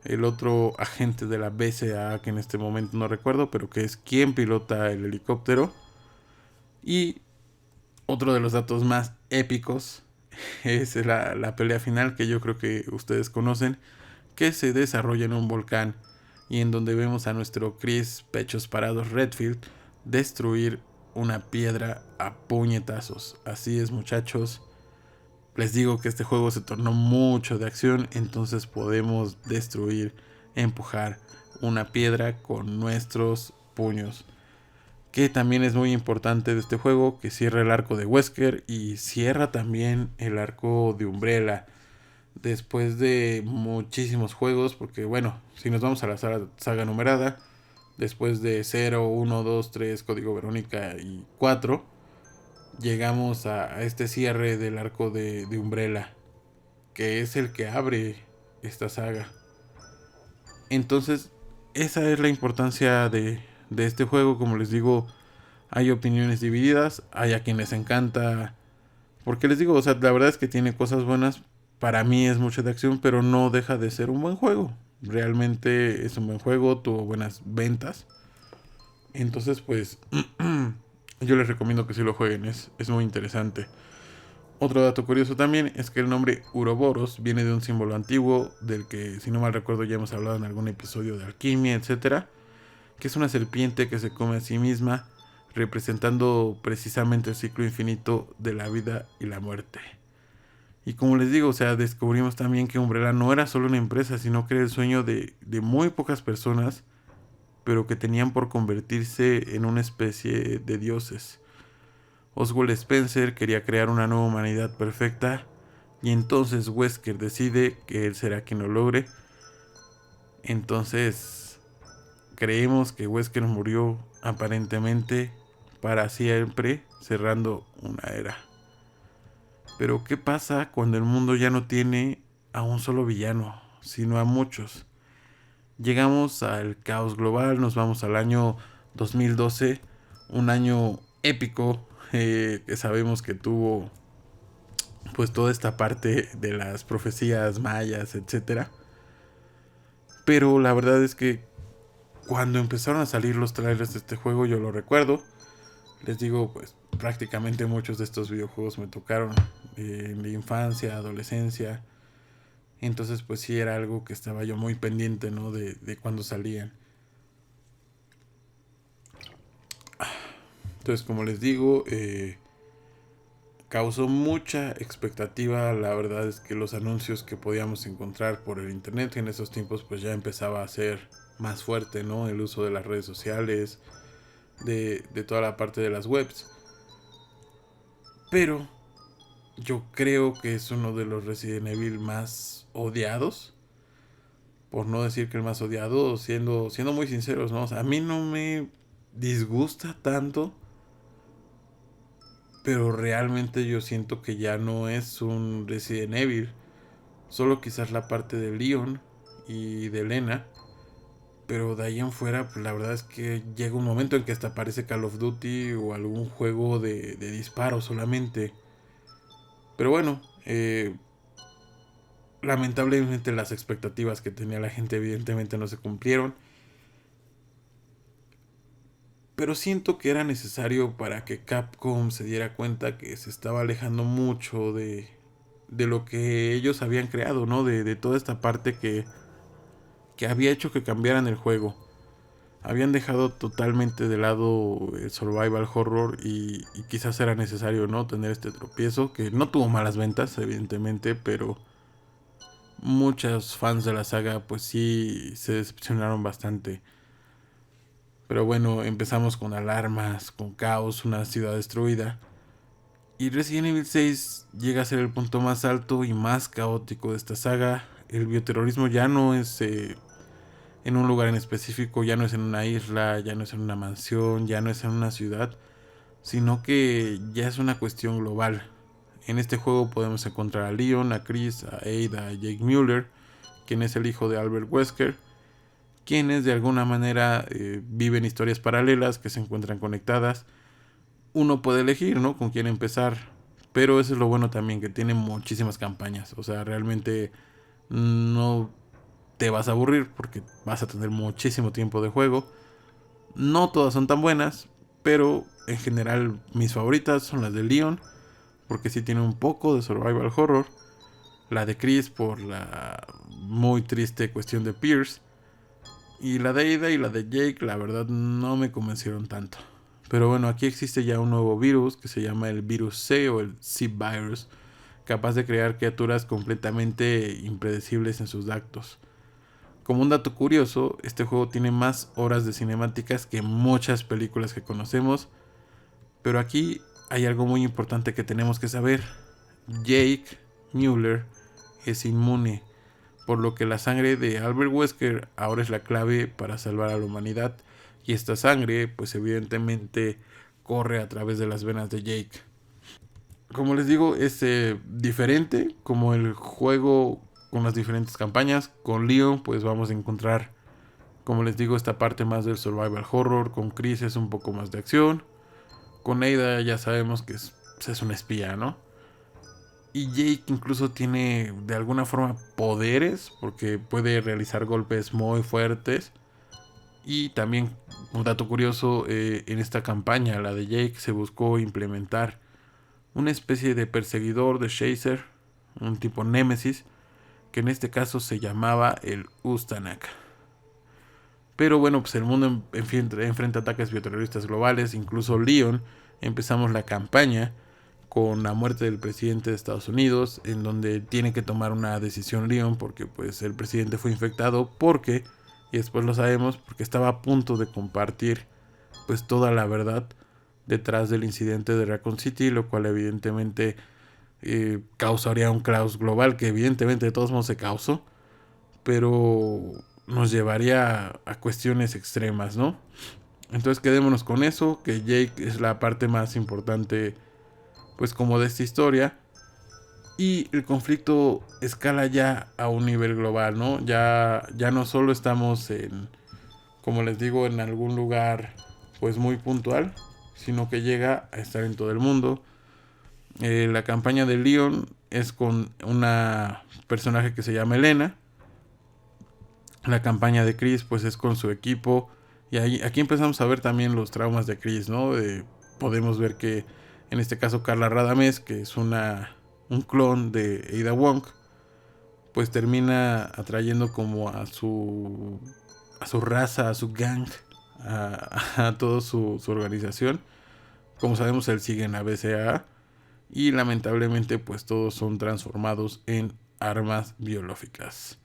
el otro agente de la BCA, que en este momento no recuerdo, pero que es quien pilota el helicóptero. Y otro de los datos más épicos es la pelea final, que yo creo que ustedes conocen, que se desarrolla en un volcán y en donde vemos a nuestro Chris Pechos Parados Redfield destruir una piedra a puñetazos. Así es, muchachos. Les digo que este juego se tornó mucho de acción, entonces podemos destruir, empujar una piedra con nuestros puños. Que también es muy importante de este juego, que cierra el arco de Wesker y cierra también el arco de Umbrella. Después de muchísimos juegos, porque bueno, si nos vamos a la saga numerada, después de 0, 1, 2, 3, Código Verónica y 4, llegamos a este cierre del arco de Umbrella, que es el que abre esta saga. Entonces, esa es la importancia de este juego. Como les digo, hay opiniones divididas, hay a quienes les encanta, porque les digo, o sea, la verdad es que tiene cosas buenas. Para mí es mucho de acción, pero no deja de ser un buen juego. Realmente es un buen juego, tuvo buenas ventas. Entonces, pues, yo les recomiendo que sí lo jueguen, es muy interesante. Otro dato curioso también es que el nombre Uroboros viene de un símbolo antiguo del que, si no mal recuerdo, ya hemos hablado en algún episodio de alquimia, etcétera, que es una serpiente que se come a sí misma, representando precisamente el ciclo infinito de la vida y la muerte. Y como les digo, o sea, descubrimos también que Umbrella no era solo una empresa, sino que era el sueño de muy pocas personas, pero que tenían por convertirse en una especie de dioses. Oswald Spencer quería crear una nueva humanidad perfecta, y entonces Wesker decide que él será quien lo logre. Entonces, creemos que Wesker murió aparentemente para siempre, cerrando una era. Pero ¿qué pasa cuando el mundo ya no tiene a un solo villano, sino a muchos? Llegamos al caos global, nos vamos al año 2012, un año épico, que sabemos que tuvo pues toda esta parte de las profecías mayas, etcétera. Pero la verdad es que cuando empezaron a salir los trailers de este juego, yo lo recuerdo. Les digo, pues prácticamente muchos de estos videojuegos me tocaron en la infancia, adolescencia. Entonces pues sí era algo que estaba yo muy pendiente, ¿no? De cuando salían. Entonces, como les digo, causó mucha expectativa. La verdad es que los anuncios que podíamos encontrar por el internet en esos tiempos pues ya empezaba a ser más fuerte, ¿no? El uso de las redes sociales, de toda la parte de las webs. Pero yo creo que es uno de los Resident Evil más odiados. Por no decir que el más odiado, siendo muy sinceros, ¿no? O sea, a mí no me disgusta tanto, pero realmente yo siento que ya no es un Resident Evil. Solo quizás la parte de Leon y de Elena. Pero de ahí en fuera, pues la verdad es que llega un momento en que hasta aparece Call of Duty o algún juego de disparo solamente. Pero bueno, lamentablemente las expectativas que tenía la gente evidentemente no se cumplieron. Pero siento que era necesario para que Capcom se diera cuenta que se estaba alejando mucho de lo que ellos habían creado, ¿no? De toda esta parte que había hecho que cambiaran el juego. Habían dejado totalmente de lado el survival horror y quizás era necesario, ¿no? Tener este tropiezo, que no tuvo malas ventas, evidentemente, pero muchos fans de la saga pues sí se decepcionaron bastante. Pero bueno, empezamos con alarmas, con caos, una ciudad destruida. Y Resident Evil 6 llega a ser el punto más alto y más caótico de esta saga. El bioterrorismo ya no es en un lugar en específico, ya no es en una isla, ya no es en una mansión, ya no es en una ciudad, sino que ya es una cuestión global. En este juego podemos encontrar a Leon, a Chris, a Ada, a Jake Muller, quien es el hijo de Albert Wesker, quienes de alguna manera viven historias paralelas que se encuentran conectadas. Uno puede elegir, ¿no? Con quién empezar, pero eso es lo bueno también, que tiene muchísimas campañas. O sea, realmente no te vas a aburrir porque vas a tener muchísimo tiempo de juego. No todas son tan buenas, pero en general mis favoritas son las de Leon, porque sí tiene un poco de survival horror. La de Chris por la muy triste cuestión de Pierce. Y la de Ada y la de Jake, la verdad, no me convencieron tanto. Pero bueno, aquí existe ya un nuevo virus que se llama el virus C o el C-Virus, capaz de crear criaturas completamente impredecibles en sus actos. Como un dato curioso, este juego tiene más horas de cinemáticas que muchas películas que conocemos. Pero aquí hay algo muy importante que tenemos que saber. Jake Mueller es inmune, por lo que la sangre de Albert Wesker ahora es la clave para salvar a la humanidad. Y esta sangre, pues evidentemente, corre a través de las venas de Jake. Como les digo, es diferente como el juego con las diferentes campañas. Con Leon, pues vamos a encontrar, como les digo, esta parte más del survival horror. Con Chris es un poco más de acción. Con Ada ya sabemos que es una espía, ¿no? Y Jake incluso tiene de alguna forma poderes, porque puede realizar golpes muy fuertes. Y también, un dato curioso, en esta campaña, la de Jake, se buscó implementar una especie de perseguidor de Chaser, un tipo Némesis, que en este caso se llamaba el Ustanak. Pero bueno, pues el mundo enfrenta ataques bioterroristas globales, incluso Leon. Empezamos la campaña con la muerte del presidente de Estados Unidos, en donde tiene que tomar una decisión Leon, porque pues el presidente fue infectado, porque, y después lo sabemos, porque estaba a punto de compartir pues toda la verdad detrás del incidente de Raccoon City, lo cual evidentemente causaría un caos global, que evidentemente de todos modos se causó, pero nos llevaría a cuestiones extremas, ¿no? Entonces quedémonos con eso, que Jake es la parte más importante, pues como de esta historia. Y el conflicto escala ya a un nivel global, ¿no? Ya no solo estamos en, como les digo, en algún lugar pues muy puntual, sino que llega a estar en todo el mundo. La campaña de Leon es con una personaje que se llama Elena. La campaña de Chris pues es con su equipo. Y aquí empezamos a ver también los traumas de Chris, ¿no? Podemos ver que en este caso Carla Radames, que es un clon de Ada Wong, pues termina atrayendo como a su raza, a su gang, a toda su organización. Como sabemos, él sigue en la BCAA y lamentablemente pues todos son transformados en armas biológicas.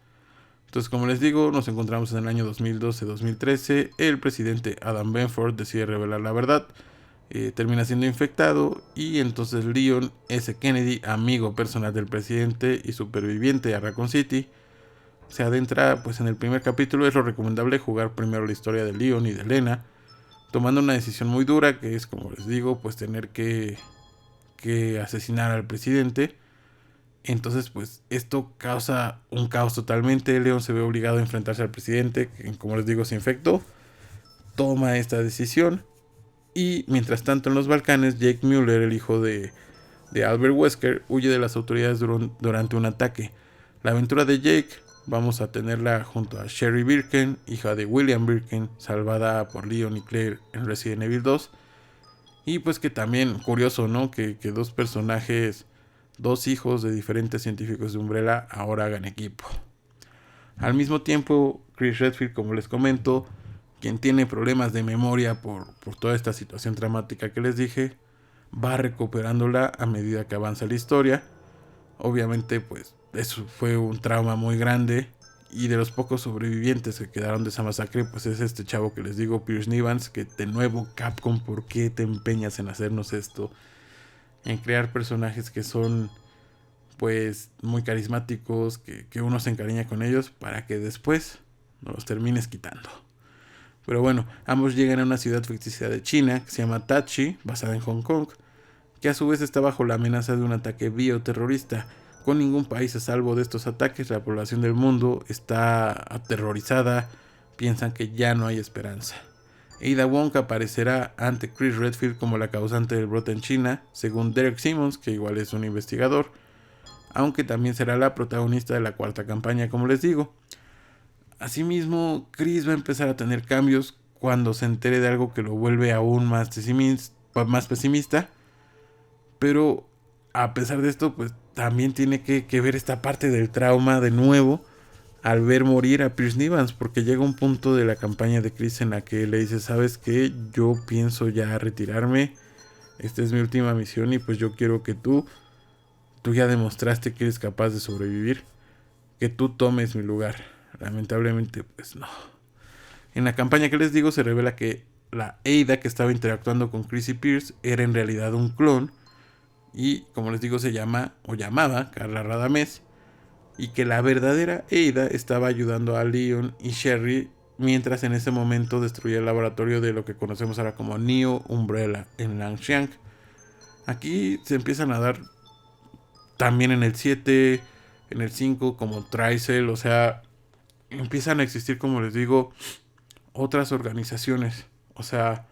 Entonces, como les digo, nos encontramos en el año 2012-2013. El presidente Adam Benford decide revelar la verdad. Termina siendo infectado y entonces Leon S. Kennedy, amigo personal del presidente y superviviente a Raccoon City, se adentra pues en el primer capítulo. Es lo recomendable jugar primero la historia de Leon y de Elena, tomando una decisión muy dura, que es, como les digo, pues tener que asesinar al presidente. Entonces pues esto causa un caos totalmente. Leon se ve obligado a enfrentarse al presidente, que como les digo se infectó. Toma esta decisión. Y mientras tanto en los Balcanes, Jake Mueller, el hijo de Albert Wesker, huye de las autoridades durante un ataque. La aventura de Jake vamos a tenerla junto a Sherry Birkin, hija de William Birkin, salvada por Leon y Claire en Resident Evil 2. Y pues que también, curioso, ¿no? Que dos personajes, dos hijos de diferentes científicos de Umbrella ahora hagan equipo. Al mismo tiempo, Chris Redfield, como les comento, quien tiene problemas de memoria por toda esta situación dramática que les dije, va recuperándola a medida que avanza la historia. Obviamente pues eso fue un trauma muy grande, y de los pocos sobrevivientes que quedaron de esa masacre pues es este chavo que les digo, Pierce Nivans, que de nuevo, Capcom, ¿por qué te empeñas en hacernos esto? En crear personajes que son pues muy carismáticos, que uno se encariña con ellos para que después nos los termines quitando. Pero bueno, ambos llegan a una ciudad ficticia de China que se llama Tachi, basada en Hong Kong, que a su vez está bajo la amenaza de un ataque bioterrorista. Con ningún país a salvo de estos ataques, la población del mundo está aterrorizada, piensan que ya no hay esperanza. Ada Wong aparecerá ante Chris Redfield como la causante del brote en China, según Derek Simmons, que igual es un investigador, aunque también será la protagonista de la cuarta campaña, como les digo. Asimismo, Chris va a empezar a tener cambios cuando se entere de algo que lo vuelve aún más pesimista. Pero a pesar de esto, pues también tiene que ver esta parte del trauma de nuevo al ver morir a Pierce Nivans, porque llega un punto de la campaña de Chris en la que le dice, ¿sabes qué? Yo pienso ya retirarme, esta es mi última misión y pues yo quiero que tú ya demostraste que eres capaz de sobrevivir, que tú tomes mi lugar. Lamentablemente, pues no. En la campaña que les digo se revela que la Ada que estaba interactuando con Chris y Pierce era en realidad un clon y, como les digo, se llama o llamaba Carla Radamés, y que la verdadera Ada estaba ayudando a Leon y Sherry mientras en ese momento destruía el laboratorio de lo que conocemos ahora como Neo Umbrella en Langshank. Aquí se empiezan a dar también en el 7, en el 5 como Tricel, o sea, empiezan a existir, como les digo, otras organizaciones. O sea,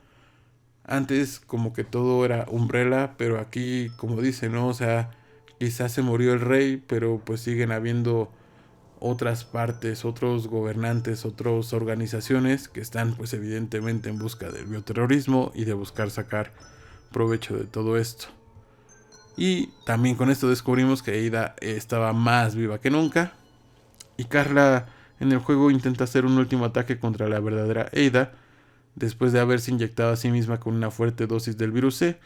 antes como que todo era Umbrella, pero aquí, como dice, ¿no? O sea, quizás se murió el rey, pero pues siguen habiendo otras partes, otros gobernantes, otras organizaciones que están pues evidentemente en busca del bioterrorismo y de buscar sacar provecho de todo esto. Y también con esto descubrimos que Ada estaba más viva que nunca. Y Carla en el juego intenta hacer un último ataque contra la verdadera Ada, después de haberse inyectado a sí misma con una fuerte dosis del virus C,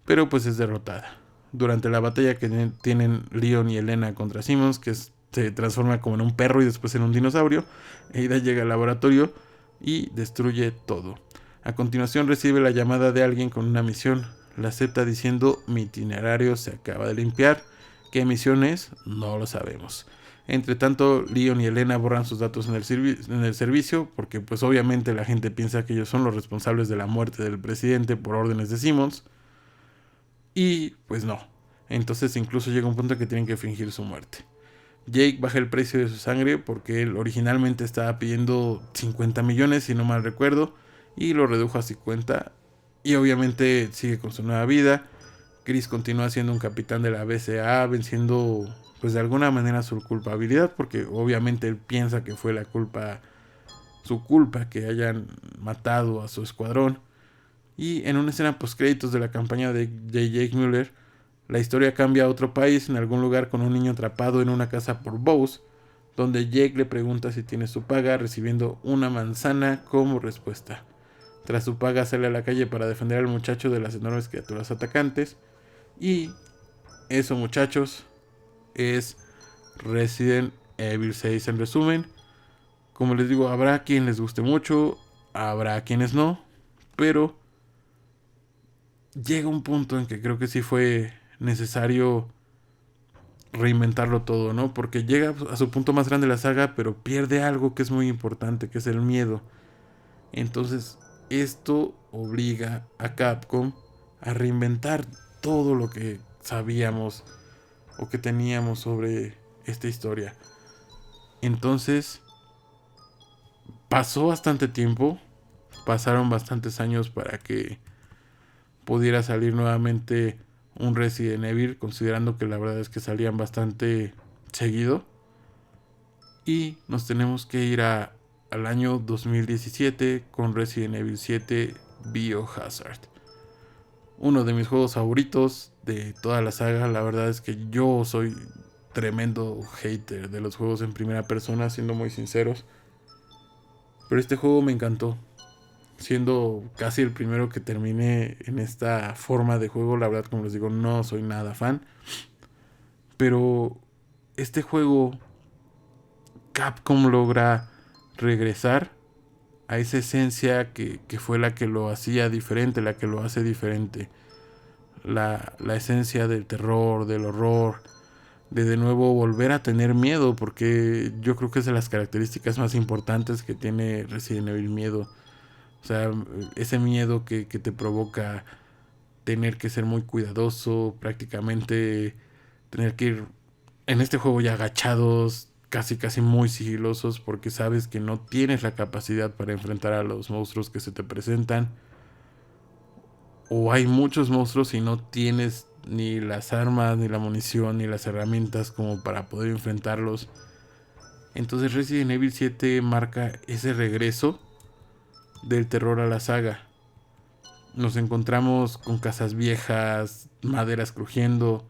pero pues es derrotada. Durante la batalla que tienen Leon y Elena contra Simmons, que se transforma como en un perro y después en un dinosaurio, Ada llega al laboratorio y destruye todo. A continuación recibe la llamada de alguien con una misión. La acepta diciendo: mi itinerario se acaba de limpiar. ¿Qué misión es? No lo sabemos. Entre tanto, Leon y Elena borran sus datos en el servicio, porque pues obviamente la gente piensa que ellos son los responsables de la muerte del presidente por órdenes de Simmons. Y pues no. Entonces incluso llega un punto en que tienen que fingir su muerte. Jake baja el precio de su sangre porque él originalmente estaba pidiendo 50 millones, si no mal recuerdo, y lo redujo a 50. Y obviamente sigue con su nueva vida. Chris continúa siendo un capitán de la BCA, venciendo pues de alguna manera su culpabilidad, porque obviamente él piensa que fue su culpa que hayan matado a su escuadrón. Y en una escena post créditos de la campaña de Jake Muller, la historia cambia a otro país, en algún lugar con un niño atrapado en una casa por Bose, donde Jake le pregunta si tiene su paga, recibiendo una manzana como respuesta. Tras su paga sale a la calle para defender al muchacho de las enormes criaturas atacantes. Y eso, muchachos, es Resident Evil 6 en resumen. Como les digo, habrá quien les guste mucho, habrá quienes no, pero llega un punto en que creo que sí fue necesario reinventarlo todo, ¿no? Porque llega a su punto más grande la saga, pero pierde algo que es muy importante, que es el miedo. Entonces, esto obliga a Capcom a reinventar todo lo que sabíamos o que teníamos sobre esta historia. Entonces, pasó bastante tiempo, pasaron bastantes años para que pudiera salir nuevamente un Resident Evil, considerando que la verdad es que salían bastante seguido. Y nos tenemos que ir al año 2017 con Resident Evil 7 Biohazard. Uno de mis juegos favoritos de toda la saga. La verdad es que yo soy tremendo hater de los juegos en primera persona, siendo muy sinceros. Pero este juego me encantó. Siendo casi el primero que terminé en esta forma de juego, la verdad, como les digo, no soy nada fan. Pero este juego, Capcom logra regresar a esa esencia que fue la que lo hacía diferente, la que lo hace diferente. La esencia del terror, del horror, de nuevo volver a tener miedo, porque yo creo que es de las características más importantes que tiene Resident Evil, miedo. O sea, ese miedo que te provoca tener que ser muy cuidadoso, prácticamente tener que ir en este juego ya agachados, casi muy sigilosos, porque sabes que no tienes la capacidad para enfrentar a los monstruos que se te presentan. O hay muchos monstruos y no tienes ni las armas, ni la munición, ni las herramientas como para poder enfrentarlos. Entonces Resident Evil 7 marca ese regreso del terror a la saga. Nos encontramos con casas viejas, maderas crujiendo.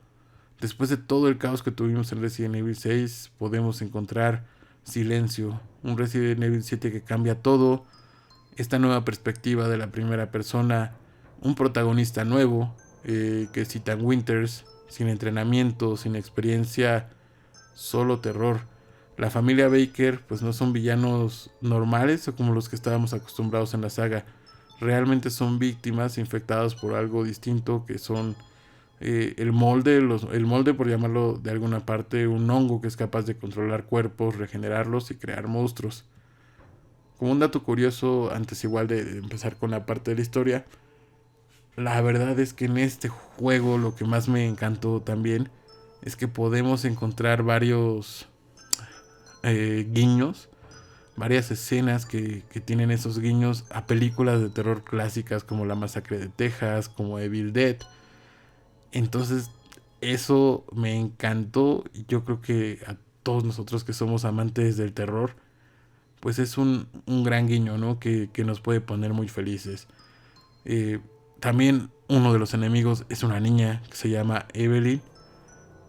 Después de todo el caos que tuvimos en Resident Evil 6, podemos encontrar silencio. Un Resident Evil 7 que cambia todo. Esta nueva perspectiva de la primera persona. Un protagonista nuevo, que es Ethan Winters, sin entrenamiento, sin experiencia, solo terror. La familia Baker pues no son villanos normales o como los que estábamos acostumbrados en la saga. Realmente son víctimas infectadas por algo distinto, que son el molde, por llamarlo de alguna parte, un hongo que es capaz de controlar cuerpos, regenerarlos y crear monstruos. Como un dato curioso, antes igual de empezar con la parte de la historia, la verdad es que en este juego lo que más me encantó también es que podemos encontrar varios guiños, varias escenas que tienen esos guiños a películas de terror clásicas como La Masacre de Texas, como Evil Dead. Entonces eso me encantó y yo creo que a todos nosotros que somos amantes del terror, pues es un gran guiño, ¿no? Que nos puede poner muy felices. Eh, También uno de los enemigos es una niña que se llama Evelyn,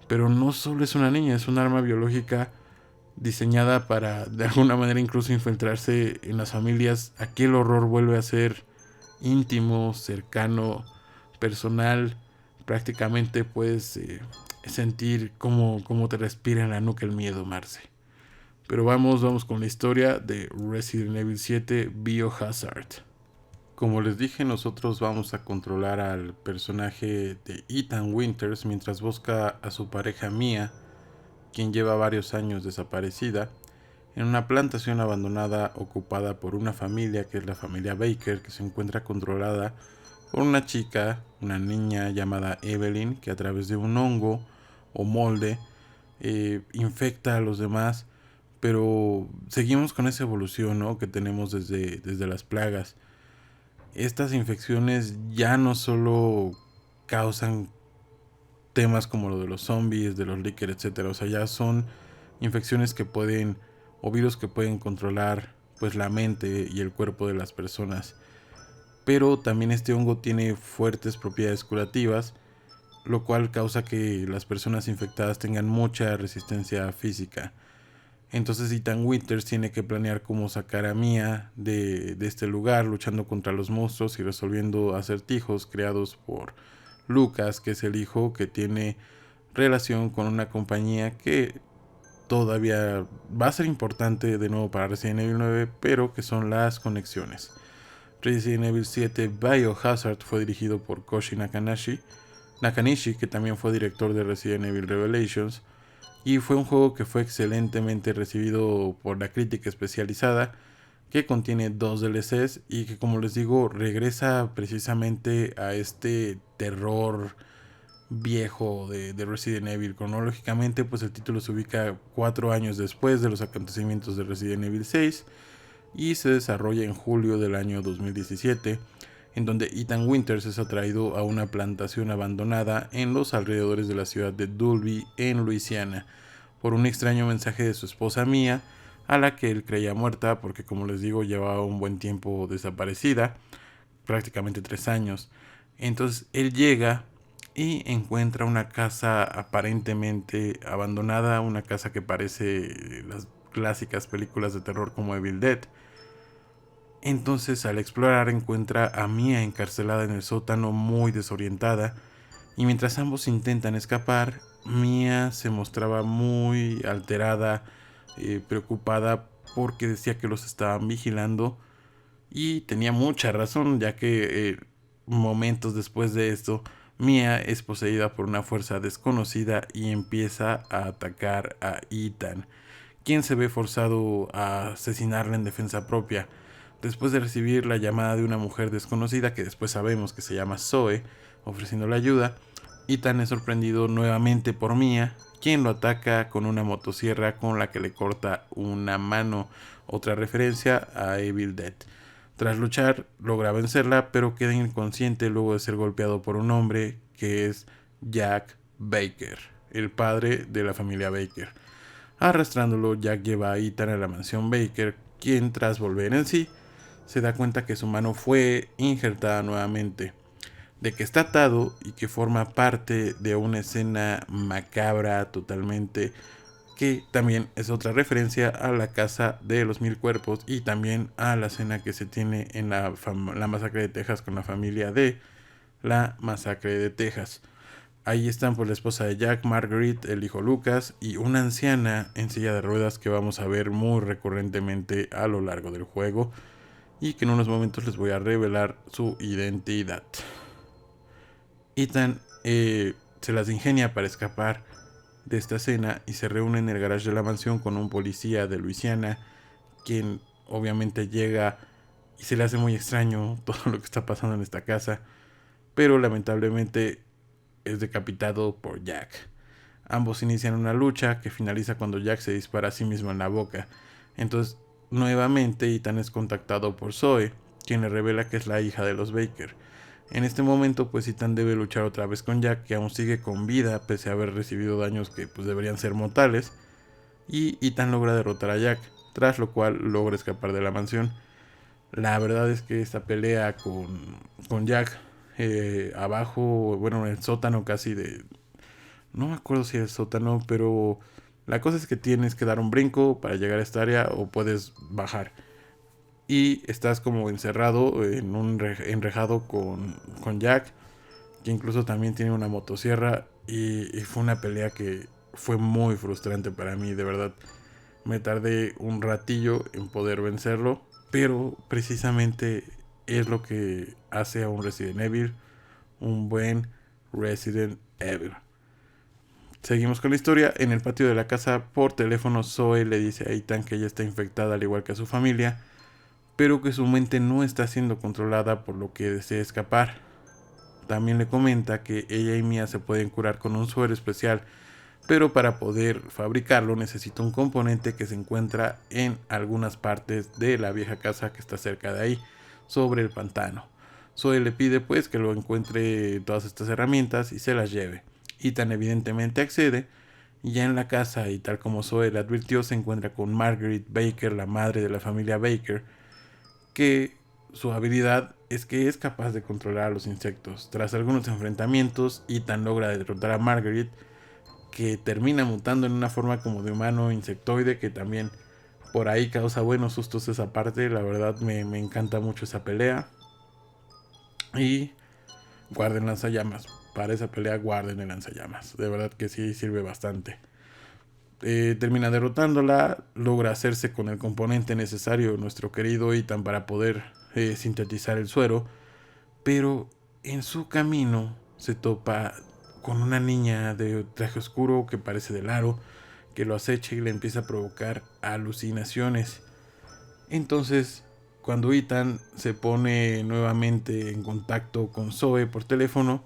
pero no solo es una niña, es un arma biológica diseñada para de alguna manera incluso infiltrarse en las familias. Aquí el horror vuelve a ser íntimo, cercano, personal. Prácticamente puedes sentir cómo te respira en la nuca el miedo, Marce. Pero vamos con la historia de Resident Evil 7 Biohazard. Como les dije, nosotros vamos a controlar al personaje de Ethan Winters mientras busca a su pareja Mia, quien lleva varios años desaparecida, en una plantación abandonada ocupada por una familia que es la familia Baker, que se encuentra controlada por una chica, una niña llamada Evelyn, que a través de un hongo o molde infecta a los demás. Pero seguimos con esa evolución, ¿no?, que tenemos desde las plagas. Estas infecciones ya no solo causan temas como lo de los zombies, de los Licker, etcétera. O sea, ya son infecciones que pueden, o virus que pueden controlar pues la mente y el cuerpo de las personas. Pero también este hongo tiene fuertes propiedades curativas, lo cual causa que las personas infectadas tengan mucha resistencia física. Entonces Ethan Winters tiene que planear cómo sacar a Mia de este lugar, luchando contra los monstruos y resolviendo acertijos creados por Lucas, que es el hijo que tiene relación con una compañía que todavía va a ser importante de nuevo para Resident Evil 9, pero que son las conexiones. Resident Evil 7 Biohazard fue dirigido por Koshi Nakanishi, que también fue director de Resident Evil Revelations, y fue un juego que fue excelentemente recibido por la crítica especializada, que contiene 2 DLCs y que, como les digo, regresa precisamente a este terror viejo de Resident Evil. Cronológicamente, pues el título se ubica 4 años después de los acontecimientos de Resident Evil 6 y se desarrolla en julio del año 2017, en donde Ethan Winters es atraído a una plantación abandonada en los alrededores de la ciudad de Dulby, en Luisiana, por un extraño mensaje de su esposa Mia, a la que él creía muerta porque, como les digo, llevaba un buen tiempo desaparecida, prácticamente 3 años. Entonces él llega y encuentra una casa aparentemente abandonada, una casa que parece las clásicas películas de terror como Evil Dead. Entonces, al explorar, encuentra a Mia encarcelada en el sótano, muy desorientada, y mientras ambos intentan escapar, Mia se mostraba muy alterada, preocupada, porque decía que los estaban vigilando, y tenía mucha razón, ya que momentos después de esto, Mia es poseída por una fuerza desconocida y empieza a atacar a Ethan, quien se ve forzado a asesinarla en defensa propia. Después de recibir la llamada de una mujer desconocida, que después sabemos que se llama Zoe, ofreciéndole ayuda, Ethan es sorprendido nuevamente por Mia, quien lo ataca con una motosierra con la que le corta una mano, otra referencia a Evil Dead. Tras luchar, logra vencerla, pero queda inconsciente luego de ser golpeado por un hombre que es Jack Baker, el padre de la familia Baker. Arrastrándolo, Jack lleva a Ethan a la mansión Baker, quien tras volver en sí, se da cuenta que su mano fue injertada nuevamente, de que está atado y que forma parte de una escena macabra totalmente, que también es otra referencia a la casa de los 1000 cuerpos y también a la escena que se tiene en la masacre de Texas con la familia de la masacre de Texas. Ahí están pues la esposa de Jack, Marguerite, el hijo Lucas y una anciana en silla de ruedas que vamos a ver muy recurrentemente a lo largo del juego y que en unos momentos les voy a revelar su identidad. Ethan se las ingenia para escapar de esta escena y se reúne en el garage de la mansión con un policía de Luisiana, quien obviamente llega y se le hace muy extraño todo lo que está pasando en esta casa, pero lamentablemente es decapitado por Jack. Ambos inician una lucha que finaliza cuando Jack se dispara a sí mismo en la boca. Entonces, nuevamente Ethan es contactado por Zoe, quien le revela que es la hija de los Baker. En este momento, pues Ethan debe luchar otra vez con Jack, que aún sigue con vida, pese a haber recibido daños que pues deberían ser mortales. Y Ethan logra derrotar a Jack, tras lo cual logra escapar de la mansión. La verdad es que esta pelea con Jack abajo, bueno, en el sótano casi de... No me acuerdo si es el sótano, pero la cosa es que tienes que dar un brinco para llegar a esta área o puedes bajar. Y estás como encerrado en un enrejado con Jack, que incluso también tiene una motosierra. Y fue una pelea que fue muy frustrante para mí, de verdad. Me tardé un ratillo en poder vencerlo, pero precisamente es lo que hace a un Resident Evil un buen Resident Evil. Seguimos con la historia. En el patio de la casa, por teléfono, Zoe le dice a Ethan que ella está infectada al igual que a su familia, pero que su mente no está siendo controlada, por lo que desea escapar. También le comenta que ella y Mia se pueden curar con un suero especial, pero para poder fabricarlo necesita un componente que se encuentra en algunas partes de la vieja casa que está cerca de ahí, sobre el pantano. Zoe le pide pues que lo encuentre todas estas herramientas y se las lleve. Ethan evidentemente accede, y ya en la casa, y tal como Zoe le advirtió, se encuentra con Marguerite Baker, la madre de la familia Baker, que su habilidad es que es capaz de controlar a los insectos. Tras algunos enfrentamientos, Ethan logra derrotar a Marguerite, que termina mutando en una forma como de humano insectoide, que también por ahí causa buenos sustos esa parte. La verdad me encanta mucho esa pelea. Y guarden lanzallamas. Para esa pelea guarden el lanzallamas. De verdad que sí sirve bastante. Termina derrotándola. Logra hacerse con el componente necesario nuestro querido Ethan para poder sintetizar el suero. Pero en su camino se topa con una niña de traje oscuro que parece del aro, que lo acecha y le empieza a provocar alucinaciones. Entonces, cuando Ethan se pone nuevamente en contacto con Zoe por teléfono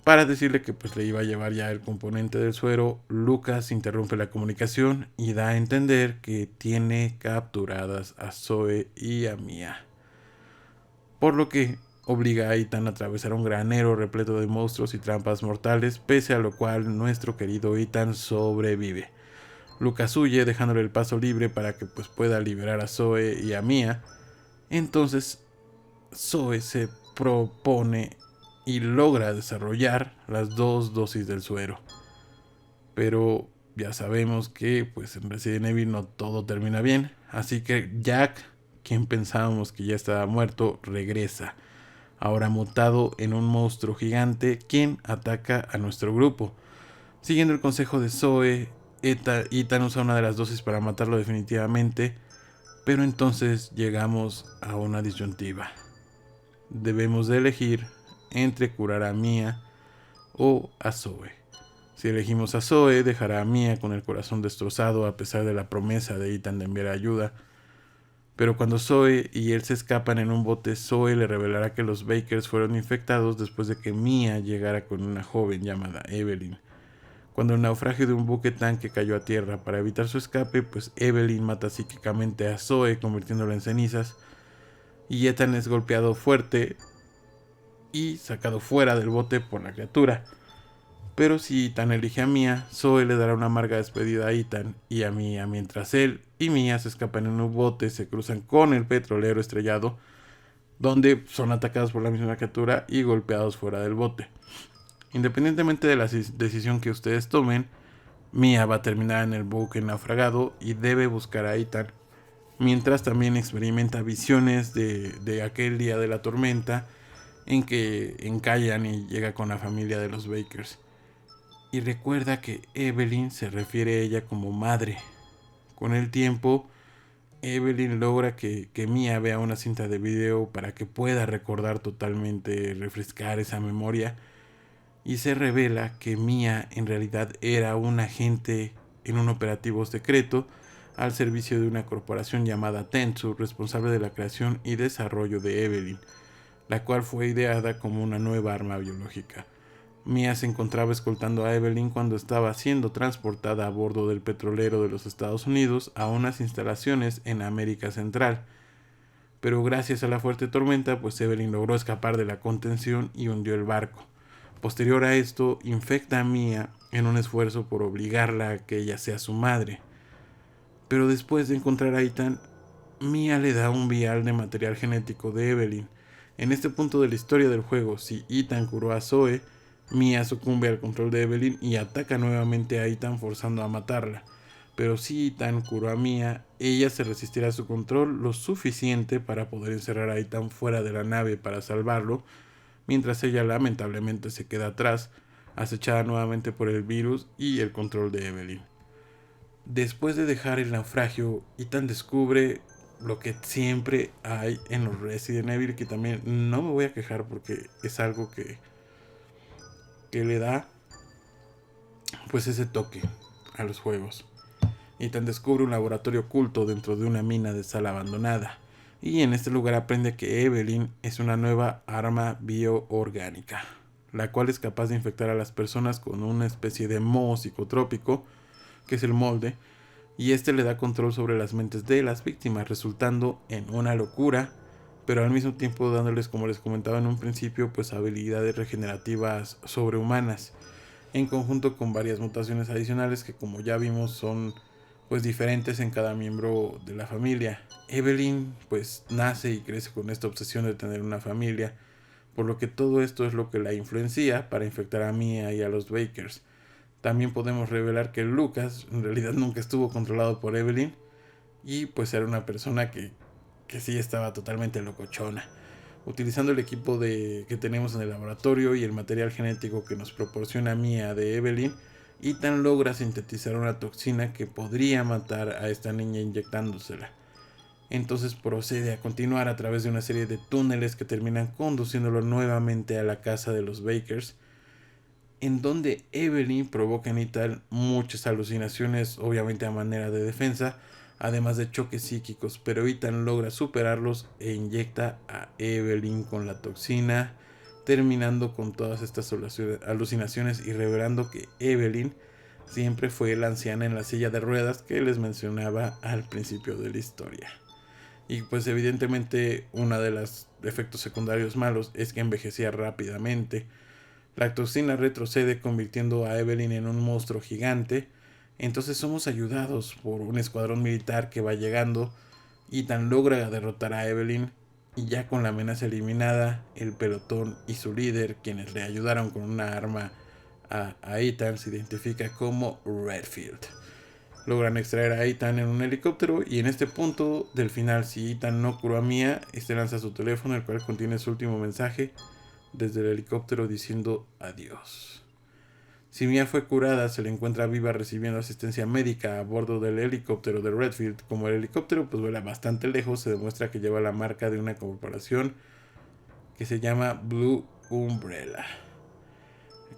para decirle que pues le iba a llevar ya el componente del suero, Lucas interrumpe la comunicación y da a entender que tiene capturadas a Zoe y a Mia, por lo que obliga a Ethan a atravesar un granero repleto de monstruos y trampas mortales, pese a lo cual nuestro querido Ethan sobrevive. Lucas huye dejándole el paso libre para que pues pueda liberar a Zoe y a Mia. Entonces Zoe se propone y logra desarrollar las 2 dosis del suero. Pero ya sabemos que pues en Resident Evil no todo termina bien, así que Jack, quien pensábamos que ya estaba muerto, regresa, ahora mutado en un monstruo gigante, quien ataca a nuestro grupo. Siguiendo el consejo de Zoe, Ethan usa una de las dosis para matarlo definitivamente, pero entonces llegamos a una disyuntiva. Debemos de elegir entre curar a Mia o a Zoe. Si elegimos a Zoe, dejará a Mia con el corazón destrozado a pesar de la promesa de Ethan de enviar ayuda. Pero cuando Zoe y él se escapan en un bote, Zoe le revelará que los Bakers fueron infectados después de que Mia llegara con una joven llamada Evelyn. Cuando el naufragio de un buque tanque cayó a tierra, para evitar su escape, pues Evelyn mata psíquicamente a Zoe, convirtiéndolo en cenizas, y Ethan es golpeado fuerte y sacado fuera del bote por la criatura. Pero si Ethan elige a Mia, Zoe le dará una amarga despedida a Ethan y a Mia, mientras él y Mia se escapan en un bote, se cruzan con el petrolero estrellado, donde son atacados por la misma criatura y golpeados fuera del bote. Independientemente de la decisión que ustedes tomen, Mia va a terminar en el buque naufragado y debe buscar a Ethan, mientras también experimenta visiones de aquel día de la tormenta en que encallan y llega con la familia de los Bakers. Y recuerda que Evelyn se refiere a ella como madre. Con el tiempo, Evelyn logra que Mia vea una cinta de video para que pueda recordar totalmente, refrescar esa memoria, y se revela que Mia en realidad era un agente en un operativo secreto al servicio de una corporación llamada Tensu, responsable de la creación y desarrollo de Evelyn, la cual fue ideada como una nueva arma biológica. Mia se encontraba escoltando a Evelyn cuando estaba siendo transportada a bordo del petrolero de los Estados Unidos a unas instalaciones en América Central. Pero gracias a la fuerte tormenta, pues Evelyn logró escapar de la contención y hundió el barco. Posterior a esto, infecta a Mia en un esfuerzo por obligarla a que ella sea su madre. Pero después de encontrar a Ethan, Mia le da un vial de material genético de Evelyn. En este punto de la historia del juego, si Ethan curó a Zoe, Mia sucumbe al control de Evelyn y ataca nuevamente a Ethan forzando a matarla. Pero si Ethan curó a Mia, ella se resistirá a su control lo suficiente para poder encerrar a Ethan fuera de la nave para salvarlo, mientras ella lamentablemente se queda atrás, acechada nuevamente por el virus y el control de Evelyn. Después de dejar el naufragio, Ethan descubre lo que siempre hay en los Resident Evil, que también no me voy a quejar porque es algo que le da pues ese toque a los juegos. Ethan descubre un laboratorio oculto dentro de una mina de sal abandonada, y en este lugar aprende que Evelyn es una nueva arma bioorgánica, la cual es capaz de infectar a las personas con una especie de moho psicotrópico, que es el molde, y este le da control sobre las mentes de las víctimas, resultando en una locura, pero al mismo tiempo dándoles, como les comentaba en un principio, pues habilidades regenerativas sobrehumanas, en conjunto con varias mutaciones adicionales que, como ya vimos, son pues diferentes en cada miembro de la familia. Evelyn pues nace y crece con esta obsesión de tener una familia, por lo que todo esto es lo que la influencia para infectar a Mia y a los Bakers. También podemos revelar que Lucas en realidad nunca estuvo controlado por Evelyn, y pues era una persona que sí estaba totalmente locochona. Utilizando el equipo que tenemos en el laboratorio y el material genético que nos proporciona Mia de Evelyn, Ethan logra sintetizar una toxina que podría matar a esta niña inyectándosela. Entonces procede a continuar a través de una serie de túneles que terminan conduciéndolo nuevamente a la casa de los Bakers, en donde Evelyn provoca en Ethan muchas alucinaciones, obviamente a manera de defensa, además de choques psíquicos, pero Ethan logra superarlos e inyecta a Evelyn con la toxina, terminando con todas estas alucinaciones y revelando que Evelyn siempre fue la anciana en la silla de ruedas que les mencionaba al principio de la historia. Y pues evidentemente uno de los efectos secundarios malos es que envejecía rápidamente. La toxina retrocede convirtiendo a Evelyn en un monstruo gigante. Entonces somos ayudados por un escuadrón militar que va llegando. Ethan logra derrotar a Evelyn, y ya con la amenaza eliminada, el pelotón y su líder, quienes le ayudaron con una arma a Ethan, se identifica como Redfield. Logran extraer a Ethan en un helicóptero, y en este punto del final, si Ethan no curó a Mia, este lanza su teléfono, el cual contiene su último mensaje desde el helicóptero diciendo adiós. Si Mia fue curada, se le encuentra viva recibiendo asistencia médica a bordo del helicóptero de Redfield. Como el helicóptero pues vuela bastante lejos, se demuestra que lleva la marca de una corporación que se llama Blue Umbrella.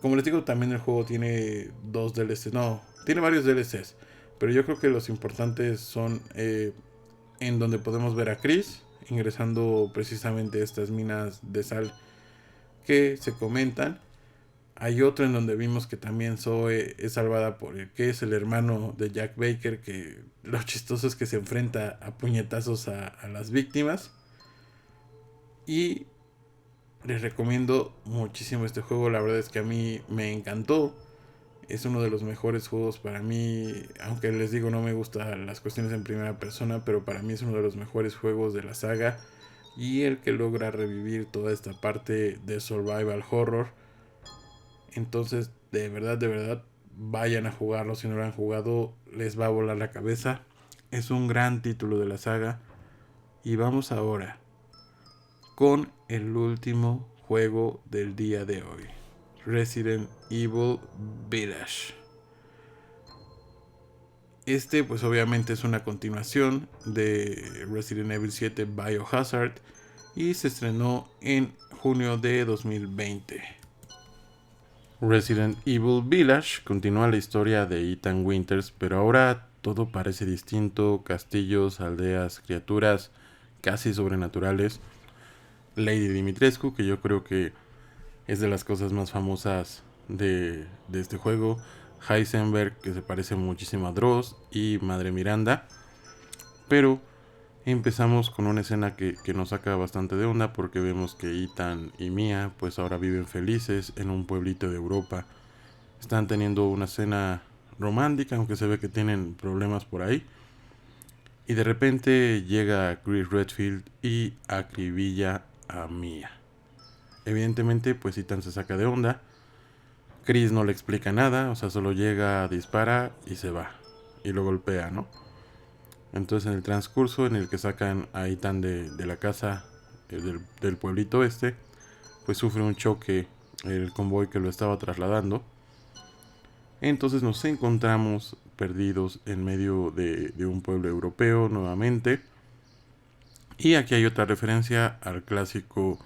Como les digo, también el juego tiene dos DLCs, no, tiene varios DLCs, pero yo creo que los importantes son en donde podemos ver a Chris ingresando precisamente a estas minas de sal que se comentan. Hay otro en donde vimos que también Zoe es salvada por el que es el hermano de Jack Baker, que lo chistoso es que se enfrenta a puñetazos a las víctimas. Y les recomiendo muchísimo este juego, la verdad es que a mí me encantó. Es uno de los mejores juegos para mí, aunque les digo no me gustan las cuestiones en primera persona, pero para mí es uno de los mejores juegos de la saga y el que logra revivir toda esta parte de survival horror. Entonces, de verdad, vayan a jugarlo. Si no lo han jugado, les va a volar la cabeza. Es un gran título de la saga. Y vamos ahora con el último juego del día de hoy. Resident Evil Village. Este pues obviamente es una continuación de Resident Evil 7 Biohazard y se estrenó en junio de 2020. Resident Evil Village continúa la historia de Ethan Winters, pero ahora todo parece distinto: castillos, aldeas, criaturas casi sobrenaturales. Lady Dimitrescu, que yo creo que es de las cosas más famosas de este juego. Heisenberg, que se parece muchísimo a Dross, y Madre Miranda. Pero empezamos con una escena que nos saca bastante de onda, porque vemos que Ethan y Mia pues ahora viven felices en un pueblito de Europa. Están teniendo una cena romántica, aunque se ve que tienen problemas por ahí. Y de repente llega Chris Redfield y acribilla a Mia. Evidentemente pues Ethan se saca de onda. Chris no le explica nada, o sea, solo llega, dispara y se va. Y lo golpea, ¿no? Entonces en el transcurso en el que sacan a Ethan de la casa del pueblito este, pues sufre un choque el convoy que lo estaba trasladando. Entonces nos encontramos perdidos en medio de un pueblo europeo nuevamente. Y aquí hay otra referencia al clásico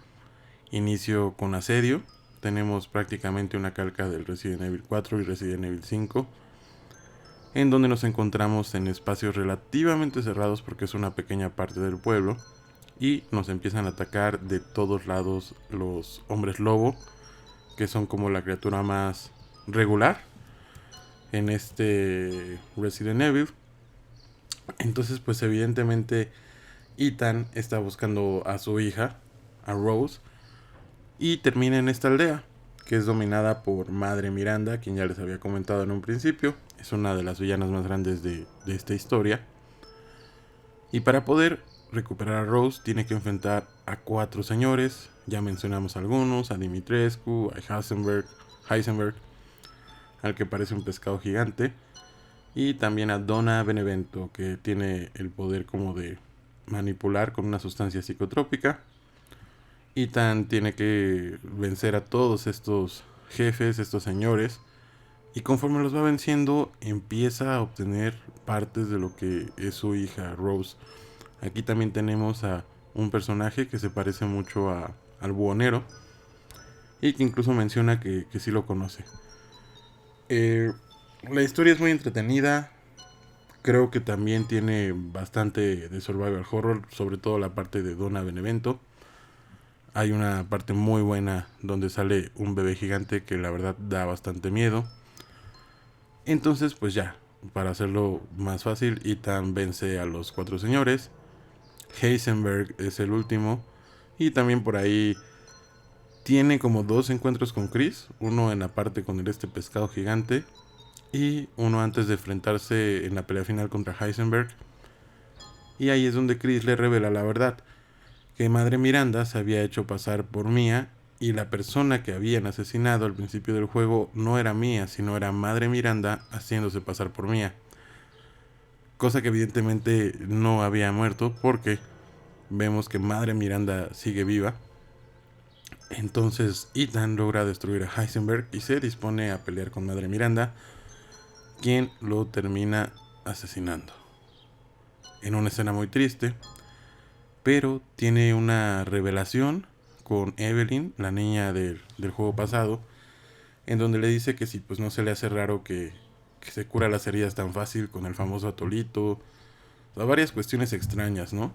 inicio con asedio. Tenemos prácticamente una calca del Resident Evil 4 y Resident Evil 5, en donde nos encontramos en espacios relativamente cerrados porque es una pequeña parte del pueblo, y nos empiezan a atacar de todos lados los hombres lobo, que son como la criatura más regular en este Resident Evil. Entonces pues evidentemente Ethan está buscando a su hija, a Rose, y termina en esta aldea, que es dominada por Madre Miranda, quien ya les había comentado en un principio. Es una de las villanas más grandes de esta historia. Y para poder recuperar a Rose tiene que enfrentar a 4 señores. Ya mencionamos algunos: a Dimitrescu, a Heisenberg, al que parece un pescado gigante, y también a Donna Benevento, que tiene el poder como de manipular con una sustancia psicotrópica. Ethan tiene que vencer a todos estos jefes, estos señores, y conforme los va venciendo empieza a obtener partes de lo que es su hija Rose. Aquí también tenemos a un personaje que se parece mucho al buhonero y que incluso menciona que sí lo conoce. La historia es muy entretenida. Creo que también tiene bastante de survival horror, sobre todo la parte de Donna Benevento. Hay una parte muy buena donde sale un bebé gigante que la verdad da bastante miedo. Entonces pues ya, para hacerlo más fácil, Ethan vence a los 4 señores. Heisenberg es el último, y también por ahí tiene como 2 encuentros con Chris. Uno en la parte con este pescado gigante, y uno antes de enfrentarse en la pelea final contra Heisenberg. Y ahí es donde Chris le revela la verdad: que Madre Miranda se había hecho pasar por Mia, y la persona que habían asesinado al principio del juego no era Mia, sino era Madre Miranda haciéndose pasar por Mia. Cosa que evidentemente no había muerto, porque vemos que Madre Miranda sigue viva. Entonces Ethan logra destruir a Heisenberg y se dispone a pelear con Madre Miranda, quien lo termina asesinando. En una escena muy triste, pero tiene una revelación con Evelyn, la niña del juego pasado, en donde le dice que si pues no se le hace raro que se cura las heridas tan fácil con el famoso atolito. O sea, varias cuestiones extrañas, ¿no?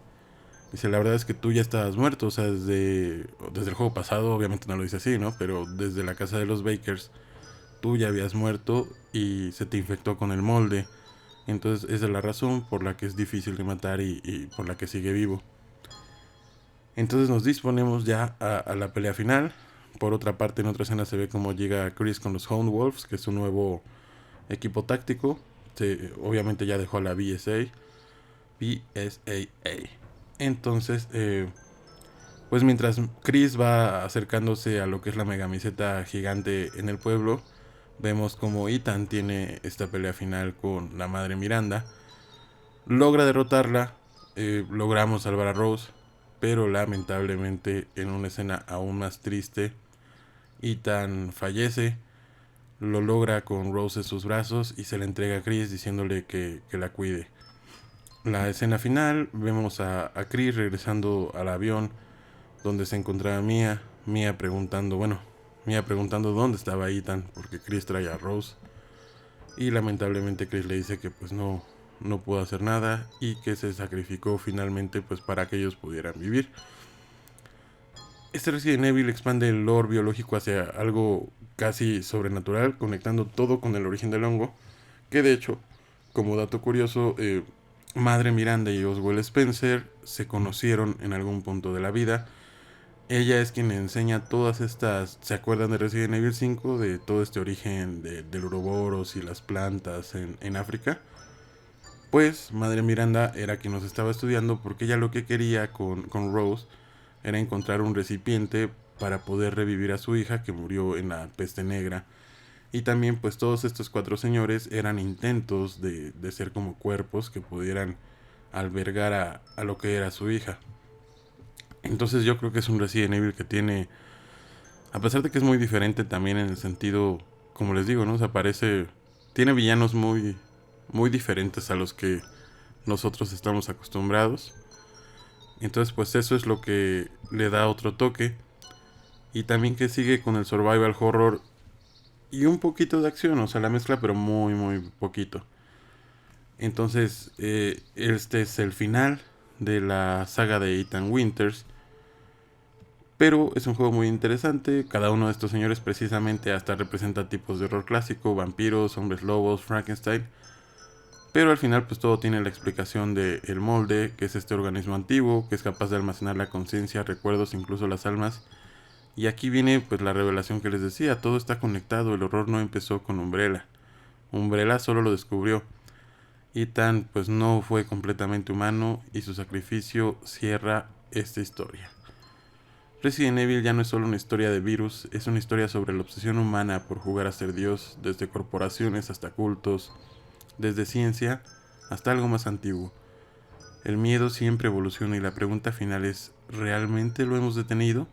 Dice: la verdad es que tú ya estabas muerto, o sea, desde el juego pasado. Obviamente no lo dice así, ¿no? Pero desde la casa de los Bakers tú ya habías muerto y se te infectó con el molde. Entonces esa es la razón por la que es difícil de matar y por la que sigue vivo. Entonces nos disponemos ya a la pelea final. Por otra parte, en otra escena se ve como llega Chris con los Hound Wolves, que es un nuevo equipo táctico. Obviamente ya dejó la BSAA. Entonces, pues mientras Chris va acercándose a lo que es la megamiseta gigante en el pueblo, vemos como Ethan tiene esta pelea final con la madre Miranda. Logra derrotarla, logramos salvar a Rose, pero lamentablemente en una escena aún más triste, Ethan fallece, lo logra con Rose en sus brazos y se la entrega a Chris diciéndole que la cuide. La escena final, vemos a Chris regresando al avión donde se encontraba Mia preguntando dónde estaba Ethan, porque Chris trae a Rose. Y lamentablemente Chris le dice que pues no pudo hacer nada y que se sacrificó finalmente pues para que ellos pudieran vivir. Este Resident Evil expande el lore biológico hacia algo casi sobrenatural, conectando todo con el origen del hongo, que de hecho, como dato curioso, Madre Miranda y Oswald Spencer se conocieron en algún punto de la vida. Ella es quien le enseña todas estas... ¿Se acuerdan de Resident Evil 5? De todo este origen del Ouroboros y las plantas en África. Pues Madre Miranda era quien nos estaba estudiando porque ella lo que quería con Rose era encontrar un recipiente para poder revivir a su hija que murió en la peste negra. Y también pues todos estos 4 señores eran intentos de ser como cuerpos que pudieran albergar a lo que era su hija. Entonces yo creo que es un Resident Evil que tiene, a pesar de que es muy diferente también en el sentido, como les digo, ¿no? O sea, tiene villanos muy diferentes a los que nosotros estamos acostumbrados. Entonces pues eso es lo que le da otro toque. Y también que sigue con el survival horror y un poquito de acción, o sea, la mezcla pero muy poquito. Entonces este es el final de la saga de Ethan Winters. Pero es un juego muy interesante. Cada uno de estos señores precisamente hasta representa tipos de horror clásico, vampiros, hombres lobos, Frankenstein. Pero al final pues todo tiene la explicación del molde, que es este organismo antiguo, que es capaz de almacenar la conciencia, recuerdos, incluso las almas. Y aquí viene pues la revelación que les decía, todo está conectado, el horror no empezó con Umbrella. Umbrella solo lo descubrió. Ethan pues no fue completamente humano y su sacrificio cierra esta historia. Resident Evil ya no es solo una historia de virus, es una historia sobre la obsesión humana por jugar a ser Dios, desde corporaciones hasta cultos, desde ciencia hasta algo más antiguo. El miedo siempre evoluciona y la pregunta final es, ¿realmente lo hemos detenido?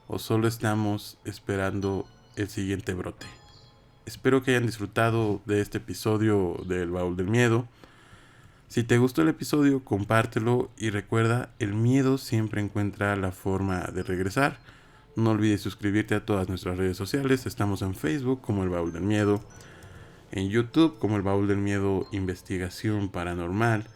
¿O solo estamos esperando el siguiente brote? Espero que hayan disfrutado de este episodio del Baúl del Miedo. Si te gustó el episodio, compártelo y recuerda, el miedo siempre encuentra la forma de regresar. No olvides suscribirte a todas nuestras redes sociales. Estamos en Facebook como El Baúl del Miedo, en YouTube como El Baúl del Miedo Investigación Paranormal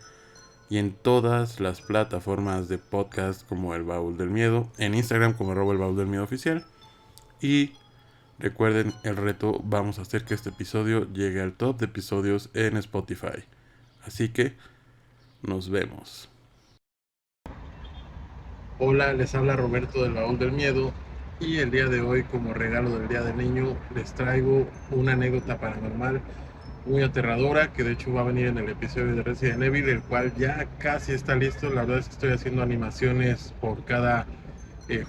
y en todas las plataformas de podcast como El Baúl del Miedo, en Instagram como @El Baúl del Miedo Oficial. Y recuerden el reto, vamos a hacer que este episodio llegue al top de episodios en Spotify. Así que nos vemos. Hola, les habla Roberto del Baúl del Miedo y el día de hoy, como regalo del Día del Niño, les traigo una anécdota paranormal muy aterradora que de hecho va a venir en el episodio de Resident Evil, el cual ya casi está listo. La verdad es que estoy haciendo animaciones por cada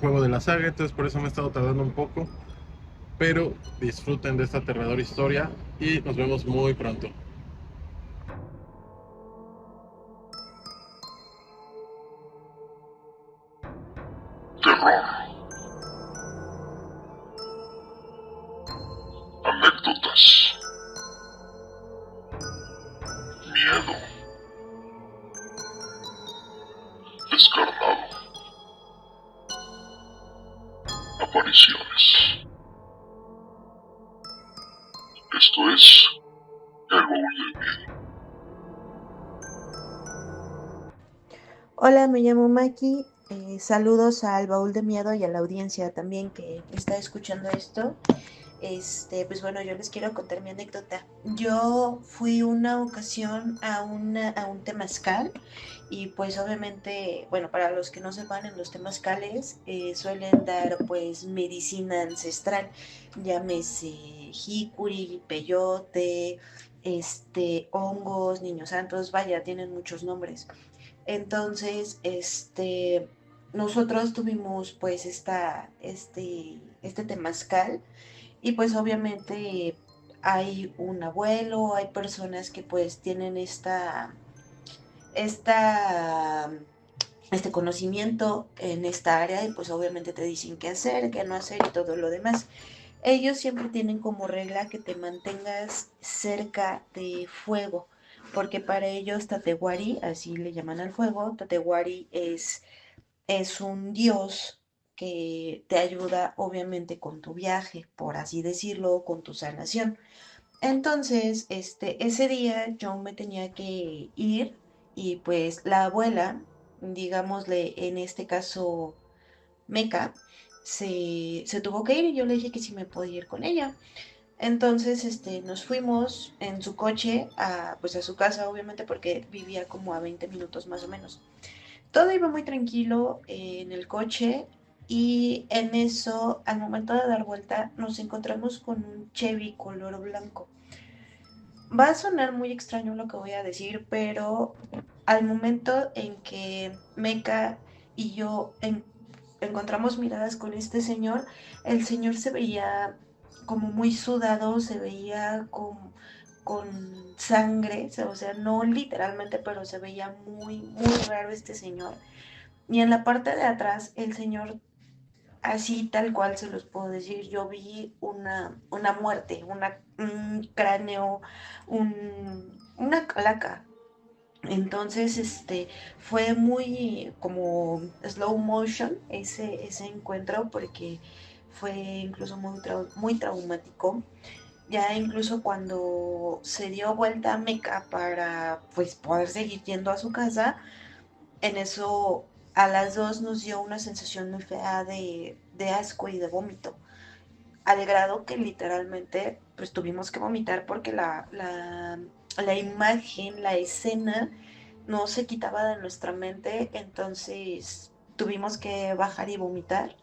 juego de la saga, entonces por eso me he estado tardando un poco, pero disfruten de esta aterradora historia y nos vemos muy pronto. Terror. Anécdotas. Miedo. Descarnado. Apariciones. Esto es El Baúl del Miedo. Hola, me llamo Maki. Saludos al Baúl de Miedo y a la audiencia también que está escuchando esto. pues bueno, yo les quiero contar mi anécdota. Yo fui una ocasión a un temazcal y pues obviamente, bueno, para los que no sepan, en los temazcales suelen dar pues medicina ancestral, llámese jicuri, peyote, hongos, niños santos, vaya, tienen muchos nombres. Entonces, nosotros tuvimos pues este temazcal y pues obviamente hay un abuelo, hay personas que pues tienen esta, este conocimiento en esta área y pues obviamente te dicen qué hacer, qué no hacer y todo lo demás. Ellos siempre tienen como regla que te mantengas cerca de fuego, porque para ellos Tatewari, así le llaman al fuego, Tatewari es un dios que te ayuda obviamente con tu viaje, por así decirlo, con tu sanación. Entonces, ese día yo me tenía que ir y pues la abuela, digámosle en este caso Meca, se tuvo que ir y yo le dije que si me podía ir con ella. Entonces, nos fuimos en su coche a, pues a su casa, obviamente, porque vivía como a 20 minutos más o menos. Todo iba muy tranquilo en el coche y en eso, al momento de dar vuelta, nos encontramos con un Chevy color blanco. Va a sonar muy extraño lo que voy a decir, pero al momento en que Meca y yo encontramos miradas con este señor, el señor se veía como muy sudado, se veía con sangre, o sea, no literalmente, pero se veía muy raro este señor. Y en la parte de atrás, el señor, así tal cual se los puedo decir, yo vi una muerte, un cráneo, una calaca. Entonces, fue muy como slow motion ese encuentro porque fue incluso muy traumático. Ya incluso cuando se dio vuelta a Meca para pues poder seguir yendo a su casa, en eso a las dos nos dio una sensación muy fea de asco y de vómito, al grado que literalmente pues tuvimos que vomitar porque la imagen, la escena no se quitaba de nuestra mente, entonces tuvimos que bajar y vomitar,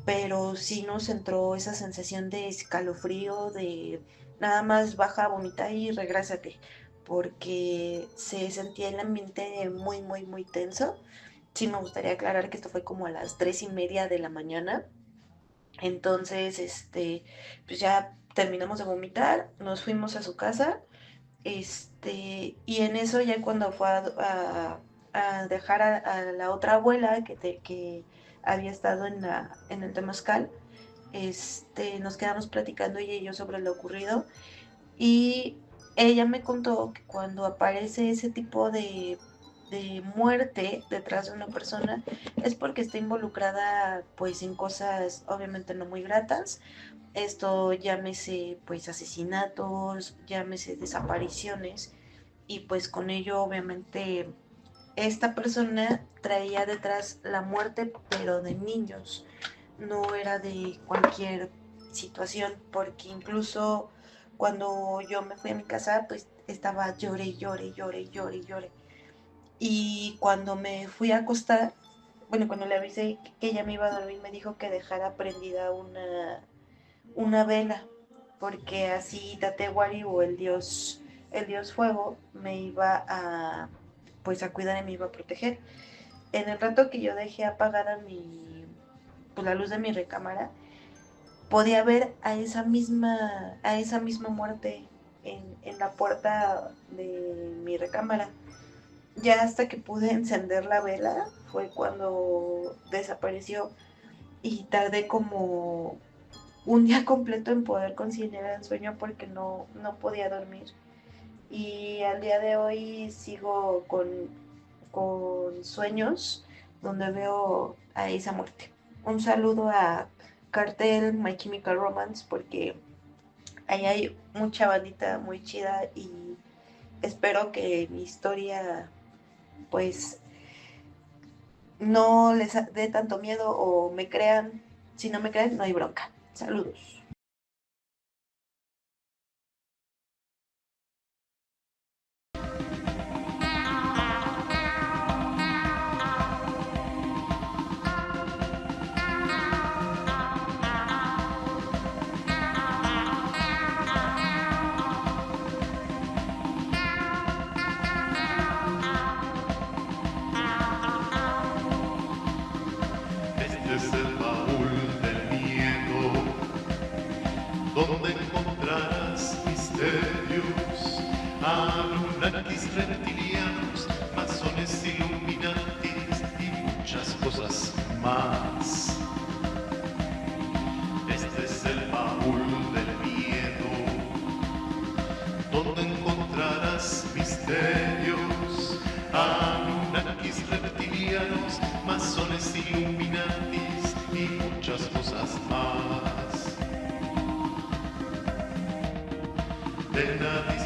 pero sí nos entró esa sensación de escalofrío, de nada más baja, vomita y regrésate, porque se sentía el ambiente muy tenso. Sí me gustaría aclarar que esto fue como a las 3:30 de la mañana. Entonces, pues ya terminamos de vomitar, nos fuimos a su casa, y en eso ya cuando fue a dejar a la otra abuela que había estado en el temazcal, nos quedamos platicando ella y yo sobre lo ocurrido y ella me contó que cuando aparece ese tipo de muerte detrás de una persona es porque está involucrada pues en cosas obviamente no muy gratas. Esto llámese pues asesinatos, llámese desapariciones y pues con ello obviamente esta persona traía detrás la muerte pero de niños, no era de cualquier situación, porque incluso cuando yo me fui a mi casa, pues estaba llore. Y cuando me fui a acostar, bueno, cuando le avisé que ella me iba a dormir, me dijo que dejara prendida una vela, porque así Tatewari o el dios fuego me iba a, pues a cuidar y me iba a proteger. En el rato que yo dejé apagada pues la luz de mi recámara, podía ver a esa misma muerte en la puerta de mi recámara. Ya hasta que pude encender la vela fue cuando desapareció y tardé como un día completo en poder conciliar el sueño porque no podía dormir. Y al día de hoy sigo con sueños donde veo a esa muerte. Un saludo a Cartel, My Chemical Romance, porque ahí hay mucha bandita muy chida y espero que mi historia pues no les dé tanto miedo o me crean. Si no me creen, no hay bronca. Saludos. misterios, Anunnakis, reptilianos, masones, illuminatis y muchas cosas más. Este es el baúl del miedo, donde encontrarás misterios, Anunnakis, reptilianos, masones, illuminatis y muchas cosas más. Ven a